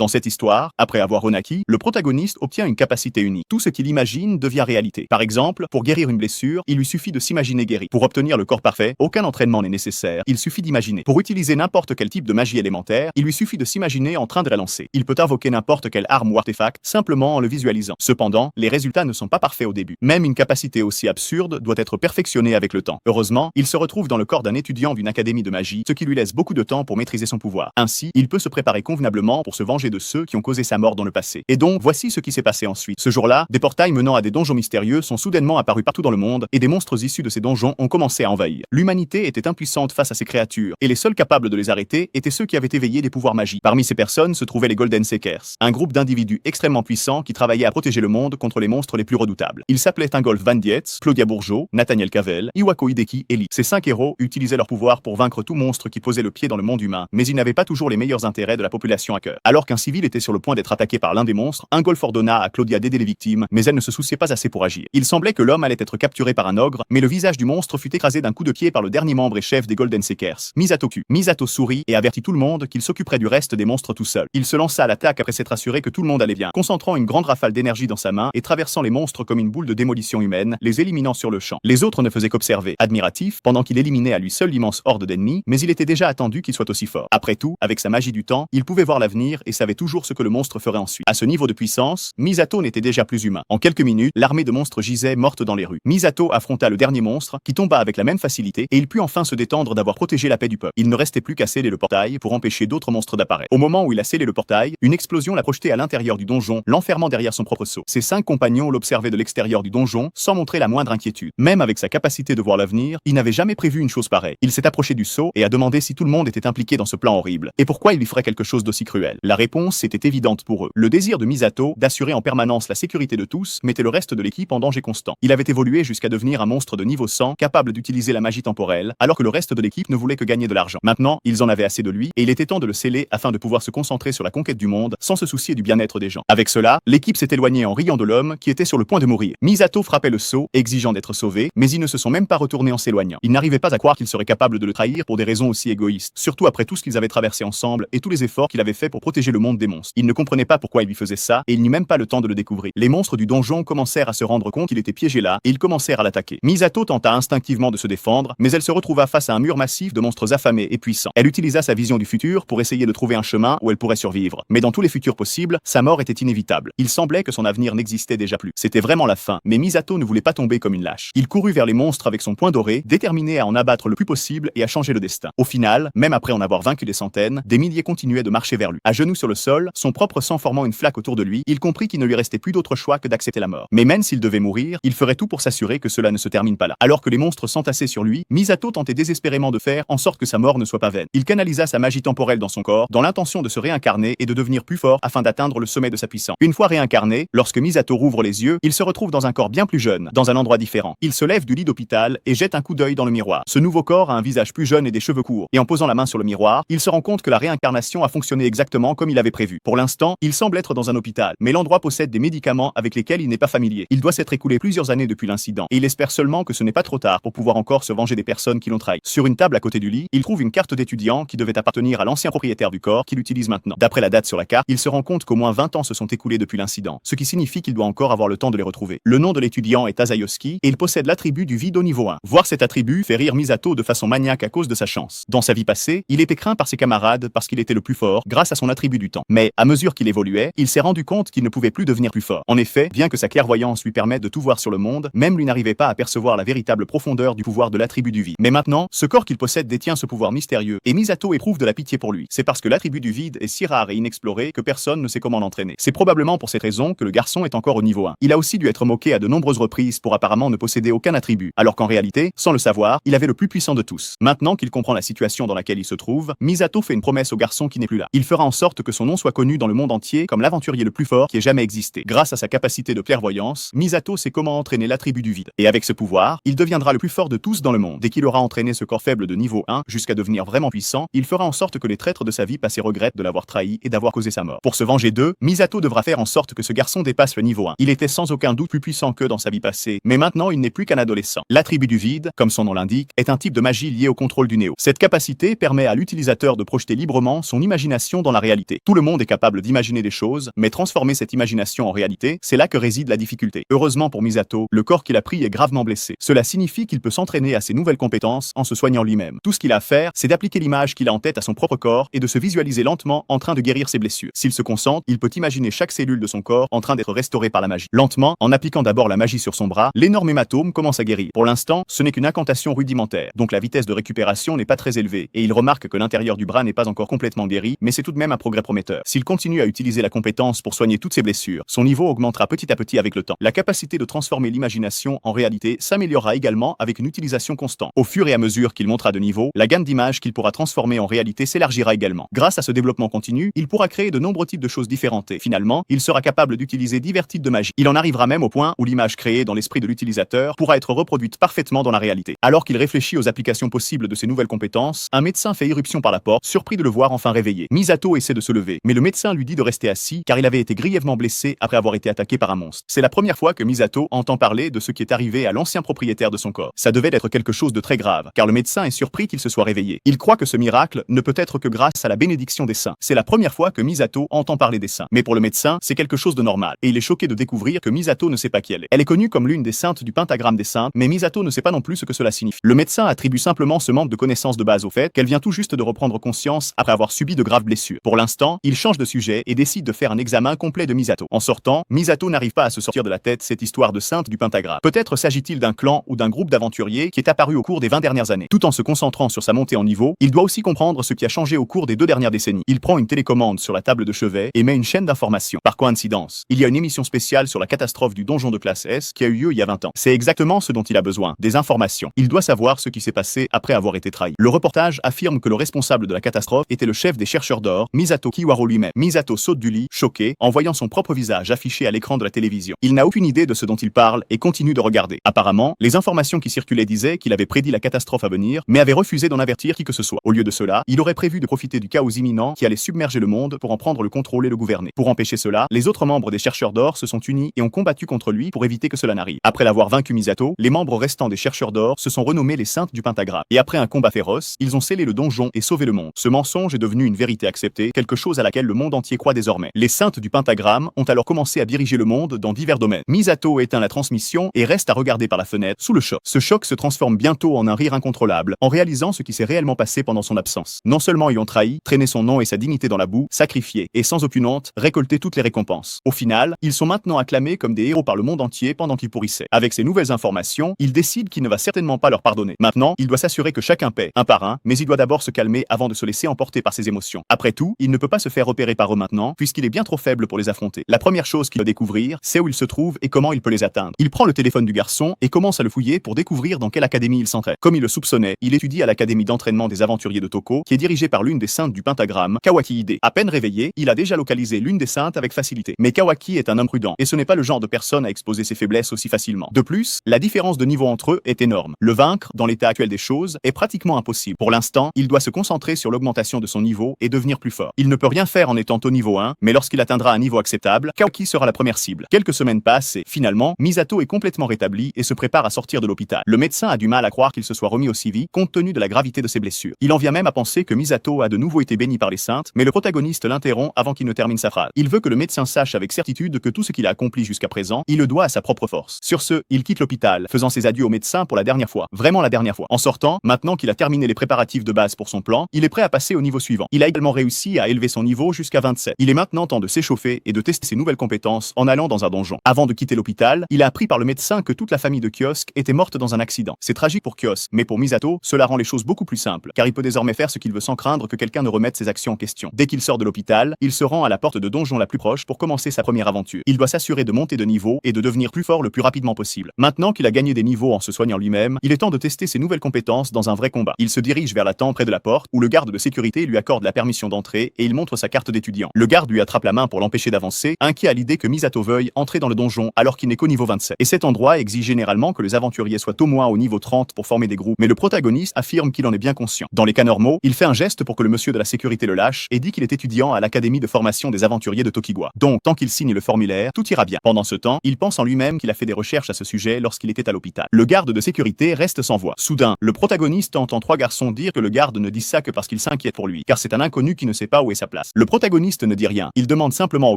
Dans cette histoire, après avoir renaquis, le protagoniste obtient une capacité unique. Tout ce qu'il imagine devient réalité. Par exemple, pour guérir une blessure, il lui suffit de s'imaginer guéri. Pour obtenir le corps parfait, aucun entraînement n'est nécessaire, il suffit d'imaginer. Pour utiliser n'importe quel type de magie élémentaire, il lui suffit de s'imaginer en train de la lancer. Il peut invoquer n'importe quelle arme ou artefact simplement en le visualisant. Cependant, les résultats ne sont pas parfaits au début. Même une capacité aussi absurde doit être perfectionnée avec le temps. Heureusement, il se retrouve dans le corps d'un étudiant d'une académie de magie, ce qui lui laisse beaucoup de temps pour maîtriser son pouvoir. Ainsi, il peut se préparer convenablement pour se venger de ceux qui ont causé sa mort dans le passé. Et donc, voici ce qui s'est passé ensuite. Ce jour-là, des portails menant à des donjons mystérieux sont soudainement apparus partout dans le monde, et des monstres issus de ces donjons ont commencé à envahir. L'humanité était impuissante face à ces créatures, et les seuls capables de les arrêter étaient ceux qui avaient éveillé des pouvoirs magiques. Parmi ces personnes se trouvaient les Golden Seekers, un groupe d'individus extrêmement puissants qui travaillaient à protéger le monde contre les monstres les plus redoutables. Ils s'appelaient Ingolf Van Dietz, Claudia Bourgeot, Nathaniel Cavell, Iwako Hideki et Lee. Ces 5 héros utilisaient leur pouvoir pour vaincre tout monstre qui posait le pied dans le monde humain, mais ils n'avaient pas toujours les meilleurs intérêts de la population à cœur. Alors qu'un civil était sur le point d'être attaqué par l'un des monstres, Ingolf ordonna à Claudia d'aider les victimes, mais elle ne se souciait pas assez pour agir. Il semblait que l'homme allait être capturé par un ogre, mais le visage du monstre fut écrasé d'un coup de pied par le dernier membre et chef des Golden Seekers, Misato Q. Misato sourit et avertit tout le monde qu'il s'occuperait du reste des monstres tout seul. Il se lança à l'attaque après s'être assuré que tout le monde allait bien, concentrant une grande rafale d'énergie dans sa main et traversant les monstres comme une boule de démolition humaine, les éliminant sur le champ. Les autres ne faisaient qu'observer, admiratifs, pendant qu'il éliminait à lui seul l'immense horde d'ennemis, mais il était déjà attendu qu'il soit aussi fort. Après tout, avec sa magie du temps, il pouvait voir l'avenir et savait toujours ce que le monstre ferait ensuite. À ce niveau de puissance, Misato n'était déjà plus humain. En quelques minutes, l'armée de monstres gisait morte dans les rues. Misato affronta le dernier monstre, qui tomba avec la même facilité, et il put enfin se détendre d'avoir protégé la paix du peuple. Il ne restait plus qu'à sceller le portail pour empêcher d'autres monstres d'apparaître. Au moment où il a scellé le portail, une explosion l'a projeté à l'intérieur du donjon, l'enfermant derrière son propre sceau. Ses 5 compagnons l'observaient de l'extérieur du donjon, sans montrer la moindre inquiétude. Même avec sa capacité de voir l'avenir, il n'avait jamais prévu une chose pareille. Il s'est approché du sceau et a demandé si tout le monde était impliqué dans ce plan horrible, et pourquoi il lui ferait quelque chose d'aussi cruel. La réponse était évidente pour eux. Le désir de Misato d'assurer en permanence la sécurité de tous mettait le reste de l'équipe en danger constant. Il avait évolué jusqu'à devenir un monstre de niveau 100, capable d'utiliser la magie temporelle, alors que le reste de l'équipe ne voulait que gagner de l'argent. Maintenant, ils en avaient assez de lui, et il était temps de le sceller afin de pouvoir se concentrer sur la conquête du monde, sans se soucier du bien-être des gens. Avec cela, l'équipe s'est éloignée en riant de l'homme qui était sur le point de mourir. Misato frappait le sceau, exigeant d'être sauvé, mais ils ne se sont même pas retournés en s'éloignant. Ils n'arrivaient pas à croire qu'il serait capable de le trahir pour des raisons aussi égoïstes, surtout après tout ce qu'ils avaient traversé ensemble et tous les efforts qu'il avait fait pour protéger le monde des monstres. Ils ne comprenaient pas pourquoi il lui faisait ça, et il n'eut même pas le temps de le découvrir. Les monstres du donjon commencèrent à se rendre compte qu'il était piégé là, et ils commencèrent à l'attaquer. Misato tenta instinctivement de se défendre, mais elle se retrouva face à un mur massif de monstres affamés et puissants. Elle utilisa sa vision du futur pour essayer de trouver un chemin où elle pourrait survivre. Mais dans tous les futurs possibles, sa mort était inévitable. Il semblait que son avenir n'existait déjà plus. C'était vraiment la fin, mais Misato ne voulait pas tomber comme une lâche. Il courut vers les monstres avec son poing doré, déterminé à en abattre le plus possible et à changer le destin. Au final, même après en avoir vaincu des centaines, des milliers continuaient de marcher vers lui. À genoux sur le sol, son propre sang formant une flaque autour de lui, il comprit qu'il ne lui restait plus d'autre choix que d'accepter la mort. Mais même s'il devait mourir, il ferait tout pour s'assurer que cela ne se termine pas là. Alors que les monstres s'entassaient sur lui, Misato tentait désespérément de faire en sorte que sa mort ne soit pas vaine. Il canalisa sa magie temporelle dans son corps, dans l'intention de se réincarner et de devenir plus fort afin d'atteindre le sommet de sa puissance. Une fois réincarné, lorsque Misato rouvre les yeux, il se retrouve dans un corps bien plus jeune, dans un endroit différent. Il se lève du lit d'hôpital et jette un coup d'œil dans le miroir. Ce nouveau corps a un visage plus jeune et des cheveux courts, et en posant la main sur le miroir, il se rend compte que la réincarnation a fonctionné exactement comme il avait prévu. Pour l'instant, il semble être dans un hôpital, mais l'endroit possède des médicaments avec lesquels il n'est pas familier. Il doit s'être écoulé plusieurs années depuis l'incident, et il espère seulement que ce n'est pas trop tard pour pouvoir encore se venger des personnes qui l'ont trahi. Sur une table à côté du lit, il trouve une carte d'étudiant qui devait appartenir à l'ancien propriétaire du corps qu'il utilise maintenant. D'après la date sur la carte, il se rend compte qu'au moins 20 ans se sont écoulés depuis l'incident, ce qui signifie qu'il doit encore avoir le temps de les retrouver. Le nom de l'étudiant est Asayoski, et il possède l'attribut du vide au niveau 1. Voir cet attribut fait rire Misato de façon maniaque à cause de sa chance. Dans sa vie passée, il était craint par ses camarades parce qu'il était le plus fort grâce à son attribut du temps. Mais, à mesure qu'il évoluait, il s'est rendu compte qu'il ne pouvait plus devenir plus fort. En effet, bien que sa clairvoyance lui permette de tout voir sur le monde, même lui n'arrivait pas à percevoir la véritable profondeur du pouvoir de l'attribut du vide. Mais maintenant, ce corps qu'il possède détient ce pouvoir mystérieux, et Misato éprouve de la pitié pour lui. C'est parce que l'attribut du vide est si rare et inexploré que personne ne sait comment l'entraîner. C'est probablement pour cette raison que le garçon est encore au niveau 1. Il a aussi dû être moqué à de nombreuses reprises pour apparemment ne posséder aucun attribut, alors qu'en réalité, sans le savoir, il avait le plus puissant de tous. Maintenant qu'il comprend la situation dans laquelle il se trouve, Misato fait une promesse au garçon qui n'est plus là. Il fera en sorte que son nom soit connu dans le monde entier comme l'aventurier le plus fort qui ait jamais existé. Grâce à sa capacité de clairvoyance, Misato sait comment entraîner l'attribut du vide. Et avec ce pouvoir, il deviendra le plus fort de tous dans le monde. Dès qu'il aura entraîné ce corps faible de niveau 1 jusqu'à devenir vraiment puissant, il fera en sorte que les traîtres de sa vie passés regrettent de l'avoir trahi et d'avoir causé sa mort. Pour se venger d'eux, Misato devra faire en sorte que ce garçon dépasse le niveau 1. Il était sans aucun doute plus puissant qu'eux dans sa vie passée, mais maintenant il n'est plus qu'un adolescent. L'attribut du vide, comme son nom l'indique, est un type de magie lié au contrôle du néo. Cette capacité permet à l'utilisateur de projeter librement son imagination dans la réalité. Tout le monde est capable d'imaginer des choses, mais transformer cette imagination en réalité, c'est là que réside la difficulté. Heureusement pour Misato, le corps qu'il a pris est gravement blessé. Cela signifie qu'il peut s'entraîner à ses nouvelles compétences en se soignant lui-même. Tout ce qu'il a à faire, c'est d'appliquer l'image qu'il a en tête à son propre corps et de se visualiser lentement en train de guérir ses blessures. S'il se concentre, il peut imaginer chaque cellule de son corps en train d'être restaurée par la magie. Lentement, en appliquant d'abord la magie sur son bras, l'énorme hématome commence à guérir. Pour l'instant, ce n'est qu'une incantation rudimentaire, donc la vitesse de récupération n'est pas très élevée, et il remarque que l'intérieur du bras n'est pas encore complètement guéri, mais c'est tout de même un progrès prometteur. S'il continue à utiliser la compétence pour soigner toutes ses blessures, son niveau augmentera petit à petit avec le temps. La capacité de transformer l'imagination en réalité s'améliorera également avec une utilisation constante. Au fur et à mesure qu'il montera de niveau, la gamme d'images qu'il pourra transformer en réalité s'élargira également. Grâce à ce développement continu, il pourra créer de nombreux types de choses différentes et finalement, il sera capable d'utiliser divers types de magie. Il en arrivera même au point où l'image créée dans l'esprit de l'utilisateur pourra être reproduite parfaitement dans la réalité. Alors qu'il réfléchit aux applications possibles de ses nouvelles compétences, un médecin fait irruption par la porte, surpris de le voir enfin réveillé. Misato essaie de se lever, mais le médecin lui dit de rester assis car il avait été grièvement blessé après avoir été attaqué par un monstre. C'est la première fois que Misato entend parler de ce qui est arrivé à l'ancien propriétaire de son corps. Ça devait être quelque chose de très grave, car le médecin est surpris qu'il se soit réveillé. Il croit que ce miracle ne peut être que grâce à la bénédiction des saints. C'est la première fois que Misato entend parler des saints. Mais pour le médecin, c'est quelque chose de normal, et il est choqué de découvrir que Misato ne sait pas qui elle est. Elle est connue comme l'une des saintes du pentagramme des saintes, mais Misato ne sait pas non plus ce que cela signifie. Le médecin attribue simplement ce manque de connaissances de base au fait qu'elle vient tout juste de reprendre conscience après avoir subi de graves blessures. Pour l'instant, il change de sujet et décide de faire un examen complet de Misato. En sortant, Misato n'arrive pas à se sortir de la tête cette histoire de sainte du pentagramme. Peut-être s'agit-il d'un clan ou d'un groupe d'aventuriers qui est apparu au cours des 20 dernières années. Tout en se concentrant sur sa montée en niveau, il doit aussi comprendre ce qui a changé au cours des 2 dernières décennies. Il prend une télécommande sur la table de chevet et met une chaîne d'informations. Par coïncidence, il y a une émission spéciale sur la catastrophe du donjon de classe S qui a eu lieu il y a 20 ans. C'est exactement ce dont il a besoin, des informations. Il doit savoir ce qui s'est passé après avoir été trahi. Le reportage affirme que le responsable de la catastrophe était le chef des chercheurs d'or, Misato Kiwaro lui-même. Misato saute du lit, choqué, en voyant son propre visage affiché à l'écran de la télévision. Il n'a aucune idée de ce dont il parle et continue de regarder. Apparemment, les informations qui circulaient disaient qu'il avait prédit la catastrophe à venir, mais avait refusé d'en avertir qui que ce soit. Au lieu de cela, il aurait prévu de profiter du chaos imminent qui allait submerger le monde pour en prendre le contrôle et le gouverner. Pour empêcher cela, les autres membres des chercheurs d'or se sont unis et ont combattu contre lui pour éviter que cela n'arrive. Après l'avoir vaincu Misato, les membres restants des chercheurs d'or se sont renommés les Saintes du Pentagramme. Et après un combat féroce, ils ont scellé le donjon et sauvé le monde. Ce mensonge est devenu une vérité acceptée, quelque chose à laquelle le monde entier croit désormais. Les Saintes du Pentagramme ont alors commencé à diriger le monde dans divers domaines. Misato éteint la transmission et reste à regarder par la fenêtre, sous le choc. Ce choc se transforme bientôt en un rire incontrôlable, en réalisant ce qui s'est réellement passé pendant son absence. Non seulement ils ont trahi, traîné son nom et sa dignité dans la boue, sacrifié, et sans aucune honte, récolté toutes les récompenses. Au final, ils sont maintenant acclamés comme des héros par le monde entier pendant qu'ils pourrissaient. Avec ces nouvelles informations, il décide qu'il ne va certainement pas leur pardonner. Maintenant, il doit s'assurer que chacun paie, un par un, mais il doit d'abord se calmer avant de se laisser emporter par ses émotions. Après tout, il ne peut pas se faire repérer par eux maintenant, puisqu'il est bien trop faible pour les affronter. La première chose qu'il doit découvrir, c'est où ils se trouvent et comment il peut les atteindre. Il prend le téléphone du garçon et commence à le fouiller pour découvrir dans quelle académie il s'entraîne. Comme il le soupçonnait, il étudie à l'académie d'entraînement des aventuriers de Toko, qui est dirigée par l'une des saintes du pentagramme, Kawaki Hide. À peine réveillé, il a déjà localisé l'une des saintes avec facilité. Mais Kawaki est un homme prudent, et ce n'est pas le genre de personne à exposer ses faiblesses aussi facilement. De plus, la différence de niveau entre eux est énorme. Le vaincre, dans l'état actuel des choses, est pratiquement impossible. Pour l'instant, il doit se concentrer sur l'augmentation de son niveau et devenir plus fort. Il ne peut rien faire en étant au niveau 1, mais lorsqu'il atteindra un niveau acceptable, Kawaki sera la première cible. Quelques semaines passent et, finalement, Misato est complètement rétabli et se prépare à sortir de l'hôpital. Le médecin a du mal à croire qu'il se soit remis aussi vite, compte tenu de la gravité de ses blessures. Il en vient même à penser que Misato a de nouveau été béni par les saintes, mais le protagoniste l'interrompt avant qu'il ne termine sa phrase. Il veut que le médecin sache avec certitude que tout ce qu'il a accompli jusqu'à présent, il le doit à sa propre force. Sur ce, il quitte l'hôpital, faisant ses adieux au médecin pour la dernière fois. Vraiment la dernière fois. En sortant, maintenant qu'il a terminé les préparatifs de base pour son plan, il est prêt à passer au niveau suivant. Il a également réussi à élever son niveau jusqu'à 27. Il est maintenant temps de s'échauffer et de tester ses nouvelles compétences en allant dans un donjon. Avant de quitter l'hôpital, il a appris par le médecin que toute la famille de Kiosk était morte dans un accident. C'est tragique pour Kiosk, mais pour Misato, cela rend les choses beaucoup plus simples, car il peut désormais faire ce qu'il veut sans craindre que quelqu'un ne remette ses actions en question. Dès qu'il sort de l'hôpital, il se rend à la porte de donjon la plus proche pour commencer sa première aventure. Il doit s'assurer de monter de niveau et de devenir plus fort le plus rapidement possible. Maintenant qu'il a gagné des niveaux en se soignant lui-même, il est temps de tester ses nouvelles compétences dans un vrai combat. Il se dirige vers la tente près de la porte, où le garde de sécurité lui accorde la permission d'entrer et il montre sa carte d'étudiant. Le garde lui attrape la main pour l'empêcher d'avancer, inquiet à l'idée que Misato veuille entrer dans le donjon alors qu'il n'est qu'au niveau 27. Et cet endroit exige généralement que les aventuriers soient au moins au niveau 30 pour former des groupes, mais le protagoniste affirme qu'il en est bien conscient. Dans les cas normaux, il fait un geste pour que le monsieur de la sécurité le lâche et dit qu'il est étudiant à l'académie de formation des aventuriers de Tokigawa. Donc, tant qu'il signe le formulaire, tout ira bien. Pendant ce temps, il pense en lui-même qu'il a fait des recherches à ce sujet lorsqu'il était à l'hôpital. Le garde de sécurité reste sans voix. Soudain, le protagoniste entend 3 garçons dire que le garde ne dit ça que parce qu'il s'inquiète pour lui, car c'est un inconnu qui ne sait pas où est sa place. place. Le protagoniste ne dit rien. Il demande simplement au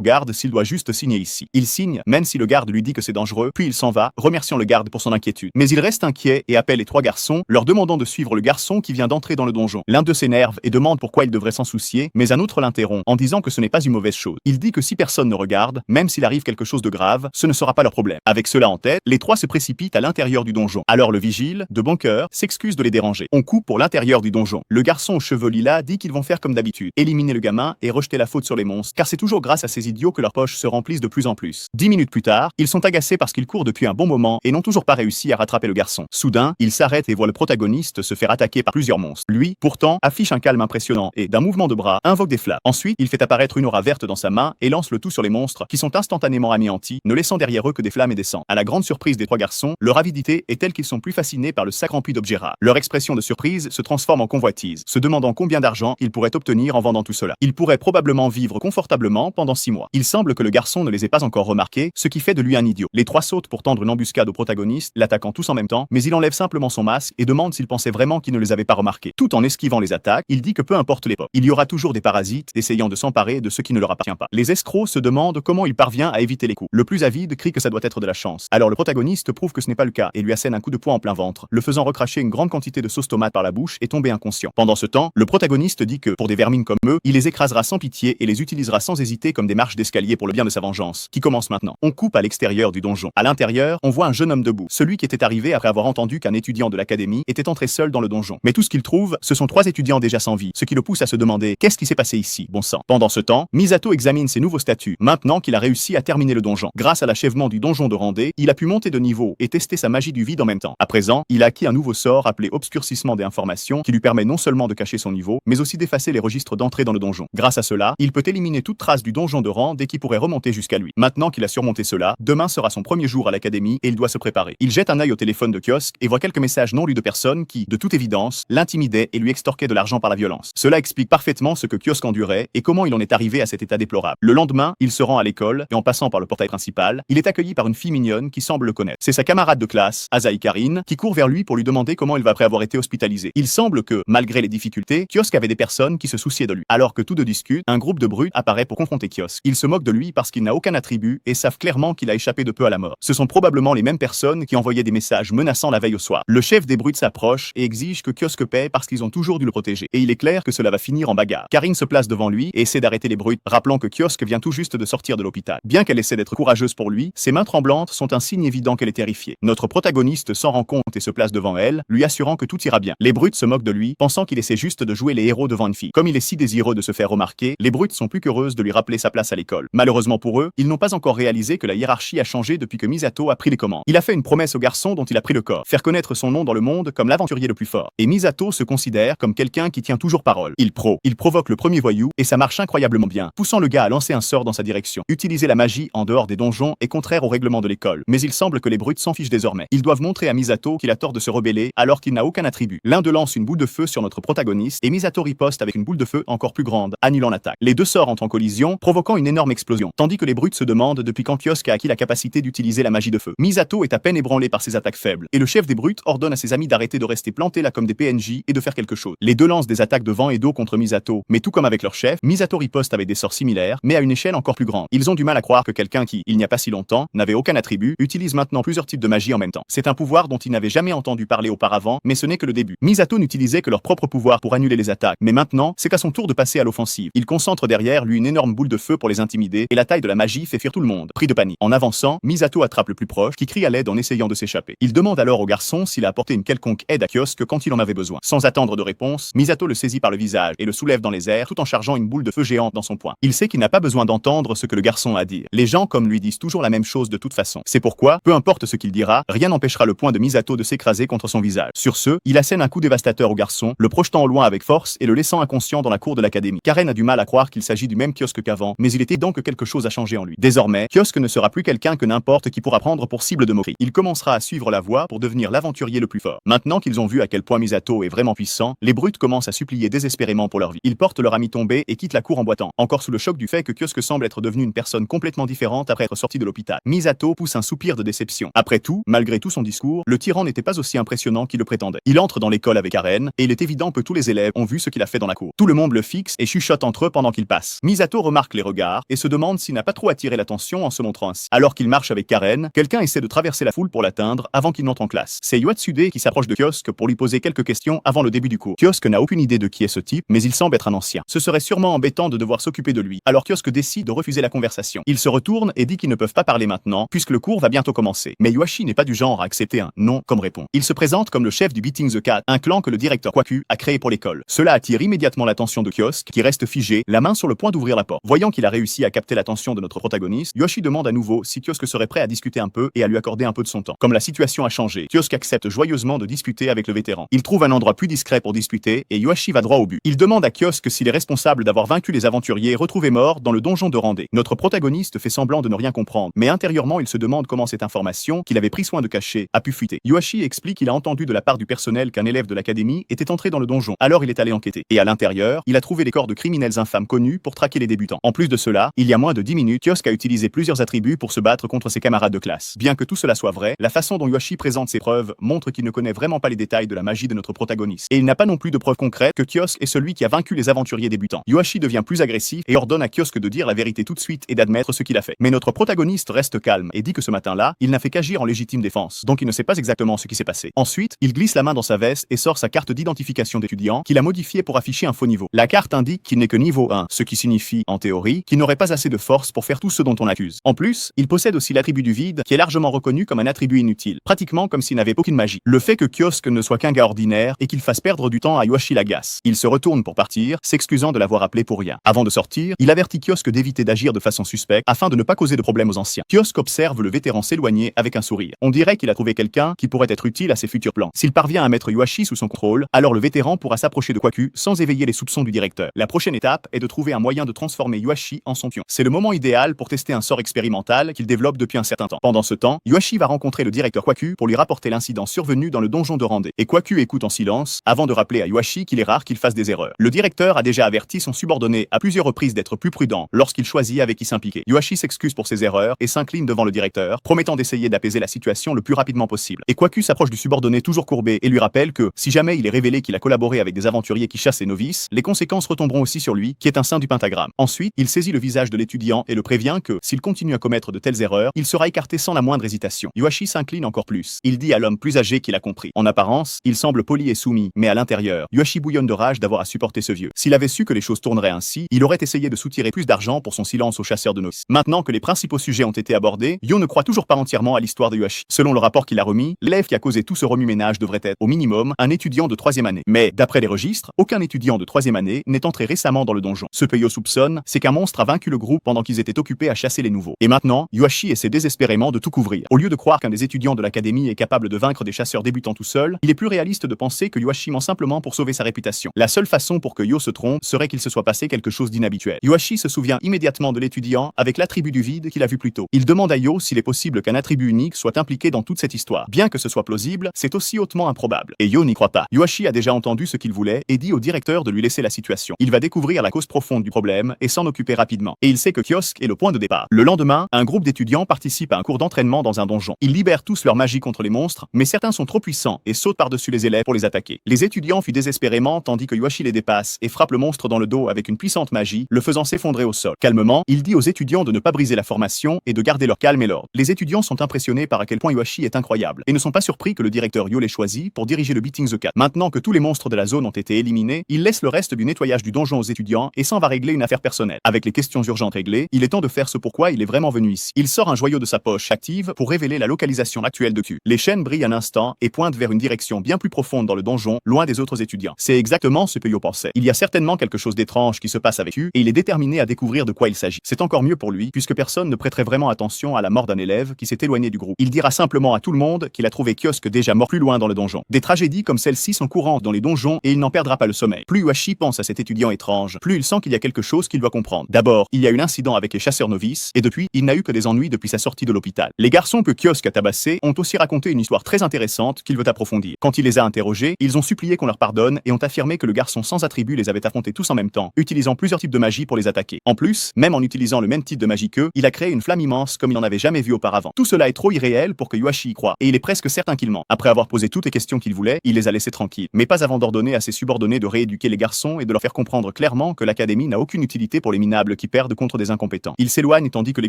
garde s'il doit juste signer ici. Il signe, même si le garde lui dit que c'est dangereux, puis il s'en va, remerciant le garde pour son inquiétude. Mais il reste inquiet et appelle les 3 garçons, leur demandant de suivre le garçon qui vient d'entrer dans le donjon. L'un d'eux s'énerve et demande pourquoi il devrait s'en soucier, mais un autre l'interrompt en disant que ce n'est pas une mauvaise chose. Il dit que si personne ne regarde, même s'il arrive quelque chose de grave, ce ne sera pas leur problème. Avec cela en tête, les 3 se précipitent à l'intérieur du donjon. Alors le vigile, de bon cœur, s'excuse de les déranger. On coupe pour l'intérieur du donjon. Le garçon aux cheveux lilas dit qu'ils vont faire comme d'habitude, éliminer le gamin et rejeter la faute sur les monstres, car c'est toujours grâce à ces idiots que leurs poches se remplissent de plus en plus. 10 minutes plus tard, ils sont agacés parce qu'ils courent depuis un bon moment et n'ont toujours pas réussi à rattraper le garçon. Soudain, ils s'arrêtent et voient le protagoniste se faire attaquer par plusieurs monstres. Lui, pourtant, affiche un calme impressionnant et, d'un mouvement de bras, invoque des flammes. Ensuite, il fait apparaître une aura verte dans sa main et lance le tout sur les monstres, qui sont instantanément anéantis, ne laissant derrière eux que des flammes et des sangs. À la grande surprise des 3 garçons, leur avidité est telle qu'ils sont plus fascinés par le sac rempli d'objets rares. Leur expression de surprise se transforme en convoitise, se demandant combien d'argent ils pourraient obtenir en vendant tout cela. Ils pourraient probablement vivre confortablement pendant 6 mois. Il semble que le garçon ne les ait pas encore remarqués, ce qui fait de lui un idiot. Les 3 sautent pour tendre une embuscade au protagoniste, l'attaquant tous en même temps, mais il enlève simplement son masque et demande s'il pensait vraiment qu'il ne les avait pas remarqués. Tout en esquivant les attaques, il dit que peu importe l'époque, il y aura toujours des parasites essayant de s'emparer de ce qui ne leur appartient pas. Les escrocs se demandent comment il parvient à éviter les coups. Le plus avide crie que ça doit être de la chance. Alors le protagoniste prouve que ce n'est pas le cas et lui assène un coup de poing en plein ventre, le faisant recracher une grande quantité de sauce tomate par la bouche et tomber inconscient. Pendant ce temps, le protagoniste dit que, pour des vermines comme eux, il les écrasera sans pitié et les utilisera sans hésiter comme des marches d'escalier pour le bien de sa vengeance, qui commence maintenant. On coupe à l'extérieur du donjon. À l'intérieur, on voit un jeune homme debout, celui qui était arrivé après avoir entendu qu'un étudiant de l'académie était entré seul dans le donjon. Mais tout ce qu'il trouve, ce sont 3 étudiants déjà sans vie, ce qui le pousse à se demander qu'est-ce qui s'est passé ici, bon sang. Pendant ce temps, Misato examine ses nouveaux statuts, maintenant qu'il a réussi à terminer le donjon. Grâce à l'achèvement du donjon de Randé, il a pu monter de niveau et tester sa magie du vide en même temps. À présent, il a acquis un nouveau sort appelé obscurcissement des informations qui lui permet non seulement de cacher son niveau, mais aussi d'effacer les registres d'entrée dans le donjon. Grâce à cela, il peut éliminer toute trace du donjon de Randé qui pourrait remonter jusqu'à lui. Maintenant qu'il a surmonté cela, demain sera son premier jour à l'académie et il doit se préparer. Il jette un œil au téléphone de kiosque et voit quelques messages non lus de personnes qui, de toute évidence, l'intimidaient et lui extorquaient de l'argent par la violence. Cela explique parfaitement ce que kiosque endurait et comment il en est arrivé à cet état déplorable. Le lendemain, il se rend à l'école et en passant par le portail principal, il est accueilli par une fille mignonne qui semble le connaître. C'est sa camarade de classe, Asahi Karine, qui court vers lui pour lui demander comment il va après avoir été hospitalisé. Il semble que, malgré les difficultés, Kiosque avait des personnes qui se souciaient de lui. Alors que tous deux discutent, un groupe de brutes apparaît pour confronter Kiosque. Ils se moquent de lui parce qu'il n'a aucun attribut et savent clairement qu'il a échappé de peu à la mort. Ce sont probablement les mêmes personnes qui envoyaient des messages menaçants la veille au soir. Le chef des brutes s'approche et exige que Kiosque paie parce qu'ils ont toujours dû le protéger. Et il est clair que cela va finir en bagarre. Karine se place devant lui et essaie d'arrêter les brutes, rappelant que Kiosque vient tout juste de sortir de l'hôpital. Bien qu'elle essaie d'être courageuse pour lui, ses mains tremblantes sont un signe évident qu'elle est terrifiée. Notre protagoniste s'en rend compte et se place devant elle, lui assurant que tout ira bien. Les brutes se moquent de lui, pensant qu'il essaie juste de jouer les héros devant une fille. Comme il est si désireux de se faire remarquer, les brutes sont plus qu'heureuses de lui rappeler sa place à l'école. Malheureusement pour eux, ils n'ont pas encore réalisé que la hiérarchie a changé depuis que Misato a pris les commandes. Il a fait une promesse au garçon dont il a pris le corps, faire connaître son nom dans le monde comme l'aventurier le plus fort. Et Misato se considère comme quelqu'un qui tient toujours parole. Il provoque le premier voyou et ça marche incroyablement bien, poussant le gars à lancer un sort dans sa direction. Utiliser la magie en dehors des donjons est contraire au règlement de l'école, mais il semble que les brutes s'en fichent désormais. Ils doivent montrer à Misato qu'il a tort de se rebeller alors qu'il n'a aucun attribut. L'un d'eux lance une boule de feu sur notre protagoniste et Misato riposte avec une boule de feu encore plus grande, annulant l'attaque. Les deux sorts entrent en collision, provoquant une énorme explosion, tandis que les brutes se demandent depuis quand Kiosque a acquis la capacité d'utiliser la magie de feu. Misato est à peine ébranlé par ses attaques faibles, et le chef des brutes ordonne à ses amis d'arrêter de rester plantés là comme des PNJ et de faire quelque chose. Les deux lancent des attaques de vent et d'eau contre Misato, mais tout comme avec leur chef, Misato riposte avec des sorts similaires, mais à une échelle encore plus grande. Ils ont du mal à croire que quelqu'un qui, il n'y a pas si longtemps, n'avait aucun attribut, utilise maintenant plusieurs types de magie en même temps. C'est un pouvoir dont ils n'avaient jamais entendu parler auparavant, mais ce n'est que le début. Misato n'utilisait que leur propre pouvoir pour annuler les attaques, mais maintenant, c'est à son tour de passer à l'offensive. Il concentre derrière lui une énorme boule de feu pour les intimider, et la taille de la magie fait fuir tout le monde. Pris de panique. En avançant, Misato attrape le plus proche, qui crie à l'aide en essayant de s'échapper. Il demande alors au garçon s'il a apporté une quelconque aide à Kiosque quand il en avait besoin. Sans attendre de réponse, Misato le saisit par le visage et le soulève dans les airs tout en chargeant une boule de feu géante dans son poing. Il sait qu'il n'a pas besoin d'entendre ce que le garçon a à dire. Les gens comme lui disent toujours la même chose de toute façon. C'est pourquoi, peu importe ce qu'il dira, rien n'empêchera le poing de Misato de s'écraser contre son visage. Sur ce, il assène un coup dévastateur au garçon, le projetant au loin avec force et le laissant inconscient dans la cour de l'académie. Karen a du mal à croire qu'il s'agit du même Kiosque qu'avant, mais il était donc que quelque chose a changé en lui. Désormais, Kiosque ne sera plus quelqu'un que n'importe qui pourra prendre pour cible de moquerie. Il commencera à suivre la voie pour devenir l'aventurier le plus fort. Maintenant qu'ils ont vu à quel point Misato est vraiment puissant, les brutes commencent à supplier désespérément pour leur vie. Ils portent leur ami tombé et quittent la cour en boitant, encore sous le choc du fait que Kiosque semble être devenu une personne complètement différente après être sorti de l'hôpital. Misato pousse un soupir de déception. Après tout, malgré tout son discours, le tyran n'était pas aussi impressionnant qu'il le prétendait. Il entre dans l'école avec Karen, et il est évident que tous les élèves ont vu ce qu'il a fait dans la cour. Tout le monde le fixe et chuchote chuchotent entre eux pendant qu'ils passent. Misato remarque les regards et se demande s'il n'a pas trop attiré l'attention en se montrant ainsi. Alors qu'il marche avec Karen, quelqu'un essaie de traverser la foule pour l'atteindre avant qu'il n'entre en classe. C'est Yotsude qui s'approche de Kyosuke pour lui poser quelques questions avant le début du cours. Kyosuke n'a aucune idée de qui est ce type, mais il semble être un ancien. Ce serait sûrement embêtant de devoir s'occuper de lui. Alors Kyosuke décide de refuser la conversation. Il se retourne et dit qu'ils ne peuvent pas parler maintenant, puisque le cours va bientôt commencer. Mais Yuashi n'est pas du genre à accepter un non comme réponse. Il se présente comme le chef du Beating the Cat, un clan que le directeur Kwaku a créé pour l'école. Cela attire immédiatement l'attention de Kyosuke, qui reste figé, la main sur le point d'ouvrir la porte. Voyant qu'il a réussi à capter l'attention de notre protagoniste, Yuashi demande à nouveau si Kyosuke serait prêt à discuter un peu et à lui accorder un peu de son temps. Comme la situation a changé, Kyosuke accepte joyeusement de discuter avec le vétéran. Il trouve un endroit plus discret pour discuter et Yuashi va droit au but. Il demande à Kyosuke s'il est responsable d'avoir vaincu les aventuriers retrouvés morts dans le donjon de Randé. Notre protagoniste fait semblant de ne rien comprendre, mais intérieurement il se demande comment cette information, qu'il avait pris soin de cacher, a pu fuiter. Yuashi explique qu'il a entendu de la part du personnel qu'un élève de l'académie était entré dans le donjon. Alors il est allé enquêter. Et à l'intérieur, il a trouvé des corps de criminels infâmes connus pour traquer les débutants. En plus de cela, il y a moins de 10 minutes, Kyosuke a utilisé plusieurs attributs pour se battre contre ses camarades de classe. Bien que tout cela soit vrai, la façon dont Yuashi présente ses preuves montre qu'il ne connaît vraiment pas les détails de la magie de notre protagoniste. Et il n'a pas non plus de preuves concrètes que Kyosuke est celui qui a vaincu les aventuriers débutants. Yuashi devient plus agressif et ordonne à Kyosuke de dire la vérité tout de suite et d'admettre ce qu'il a fait. Mais notre protagoniste reste calme et dit que ce matin-là, il n'a fait qu'agir en légitime défense, donc il ne sait pas exactement ce qui s'est passé. Ensuite, il glisse la main dans sa veste et sort sa carte d'identification d'étudiant qu'il a modifiée pour afficher un faux niveau. La carte indique qu'il n'est que niveau 1, ce qui signifie, en théorie, qu'il n'aurait pas assez de force pour faire tout ce dont on l'accuse. En plus, il possède aussi l'attribut du vide, qui est largement reconnu comme un attribut inutile, pratiquement comme s'il n'avait aucune magie. Le fait que Kyosuke ne soit qu'un gars ordinaire et qu'il fasse perdre du temps à Yuashi l'agace. Il se retourne pour partir, s'excusant de l'avoir appelé pour rien. Avant de sortir, il avertit Kyosuke d'éviter d'agir de façon suspecte afin de ne pas causer de problème aux anciens. Kyosuke observe le vétéran s'éloigner avec un sourire. On dirait qu'il a trouvé quelqu'un qui pourrait être utile à ses futurs plans. S'il parvient à mettre Yuashi sous son contrôle, alors le vétéran pourra s'approcher de Kwaku sans éveiller les soupçons du directeur. La prochaine étape est de trouver un moyen de transformer Yuashi en son pion. C'est le moment idéal pour tester un sort expérimental qu'il développe depuis un certain temps. Pendant ce temps, Yuashi va rencontrer le directeur Kwaku pour lui rapporter l'incident survenu dans le donjon de Randé. Et Kwaku écoute en silence avant de rappeler à Yuashi qu'il est rare qu'il fasse des erreurs. Le directeur a déjà averti son subordonné à plusieurs reprises d'être plus prudent lorsqu'il choisit avec qui s'impliquer. Yuashi s'excuse pour ses erreurs et s'incline devant le directeur, promettant d'essayer d'apaiser la situation le plus rapidement possible. Et Kwaku s'approche du subordonné toujours courbé et lui rappelle que, si jamais il est révélé qu'il a collaboré avec des aventuriers qui chassent les novices, les conséquences retomberont aussi sur lui, qui est un saint du pentagramme. Ensuite, il saisit le visage de l'étudiant et le prévient que, s'il continue à commettre de telles erreurs, il sera écarté sans la moindre hésitation. Yuashi s'incline encore plus. Il dit à l'homme plus âgé qu'il a compris. En apparence, il semble poli et soumis, mais à l'intérieur, Yuashi bouillonne de rage d'avoir à supporter ce vieux. S'il avait su que les choses tourneraient ainsi, il aurait essayé de soutirer plus d'argent pour son silence aux chasseurs de novices. Maintenant que les principaux sujets ont été abordés, Yo ne croit toujours pas entièrement à l'histoire de Yuashi. Selon le rapport qu'il a remis, l'élève qui a causé tout ce remue-ménage devrait être, au minimum, un étudiant de 3e année. Mais, d'après les registres, aucun étudiant de 3e année n'est entré récemment dans le donjon. Ce que Yo soupçonne, c'est qu'un monstre a vaincu le groupe pendant qu'ils étaient occupés à chasser les nouveaux. Et maintenant, Yuashi essaie désespérément de tout couvrir. Au lieu de croire qu'un des étudiants de l'académie est capable de vaincre des chasseurs débutants tout seul, il est plus réaliste de penser que Yuashi ment simplement pour sauver sa réputation. La seule façon pour que Yo se trompe serait qu'il se soit passé quelque chose d'inhabituel. Yuashi se souvient immédiatement de l'étudiant avec l'attribut du vide qu'il a vu plus tôt. Il demande à Yo s'il est possible qu'un attribut unique soit impliqué dans toute cette histoire. Bien que ce soit plausible, c'est aussi hautement improbable. Et Yo n'y croit pas. Yuashi a déjà entendu ce qu'il voulait et dit au directeur de lui laisser la situation. Il va découvrir la cause profonde du problème et s'en occuper rapidement. Et il sait que Kyosuke est le point de départ. Le lendemain, un groupe d'étudiants participe à un cours d'entraînement dans un donjon. Ils libèrent tous leur magie contre les monstres, mais certains sont trop puissants et sautent par-dessus les élèves pour les attaquer. Les étudiants fuient désespérément tandis que Yuashi les dépasse et frappe le monstre dans le dos avec une puissante magie, le faisant s'effondrer au sol. Calmement, il dit aux étudiants de ne pas briser la formation et de garder leur calme et l'ordre. Les étudiants sont impressionnés par à quel point Yuashi est incroyable et ne sont pas surpris que le directeur Yo l'ait choisi pour diriger le Beating the Cat. Maintenant que tous les monstres de la zone ont été éliminés, il laisse le reste du nettoyage du donjon aux étudiants et s'en va régler une affaire personnelle. Avec les questions urgentes réglées, il est temps de faire ce pourquoi il est vraiment venu ici. Il sort un joyau de sa poche active pour révéler la localisation actuelle de Q. Les chaînes brillent un instant et pointent vers une direction bien plus profonde dans le donjon, loin des autres étudiants. C'est exactement ce que Yo pensait. Il y a certainement quelque chose d'étrange qui se passe avec Q et il est déterminé à découvrir de quoi il s'agit. C'est encore mieux pour lui puisque personne ne prêterait vraiment attention à la mort d'un élève qui s'est éloigné du groupe. Il dira simplement à tout le monde qu'il a trouvé Kyosuke déjà mort plus loin dans le donjon. Des tragédies comme celle-ci sont courantes dans les donjons et il n'en perdra pas le sommeil. Plus Yuashi pense à cet étudiant étrange, plus il sent qu'il y a quelque chose qu'il doit comprendre. D'abord, il y a eu l'incident avec les chasseurs novices et depuis, il n'a eu que des ennuis depuis sa sortie de l'hôpital. Les garçons que Kyosuke a tabassés ont aussi raconté une histoire très intéressante qu'il veut approfondir. Quand il les a interrogés, ils ont supplié qu'on leur pardonne et ont affirmé que le garçon sans attribut les avait affrontés tous en même temps, utilisant plusieurs types de magie pour les attaquer. En plus, même en utilisant le même type de magie qu'eux, il a créé une flamme immense comme il n'en avait jamais vu auparavant. Tout cela est trop irréel pour que Yuashi y croie, et il est presque certain qu'il ment. Après avoir posé toutes les questions qu'il voulait, il les a laissés tranquilles, mais pas avant d'ordonner à ses subordonnés de rééduquer les garçons et de leur faire comprendre clairement que l'académie n'a aucune utilité pour les minables qui perdent contre des incompétents. Il s'éloigne tandis que les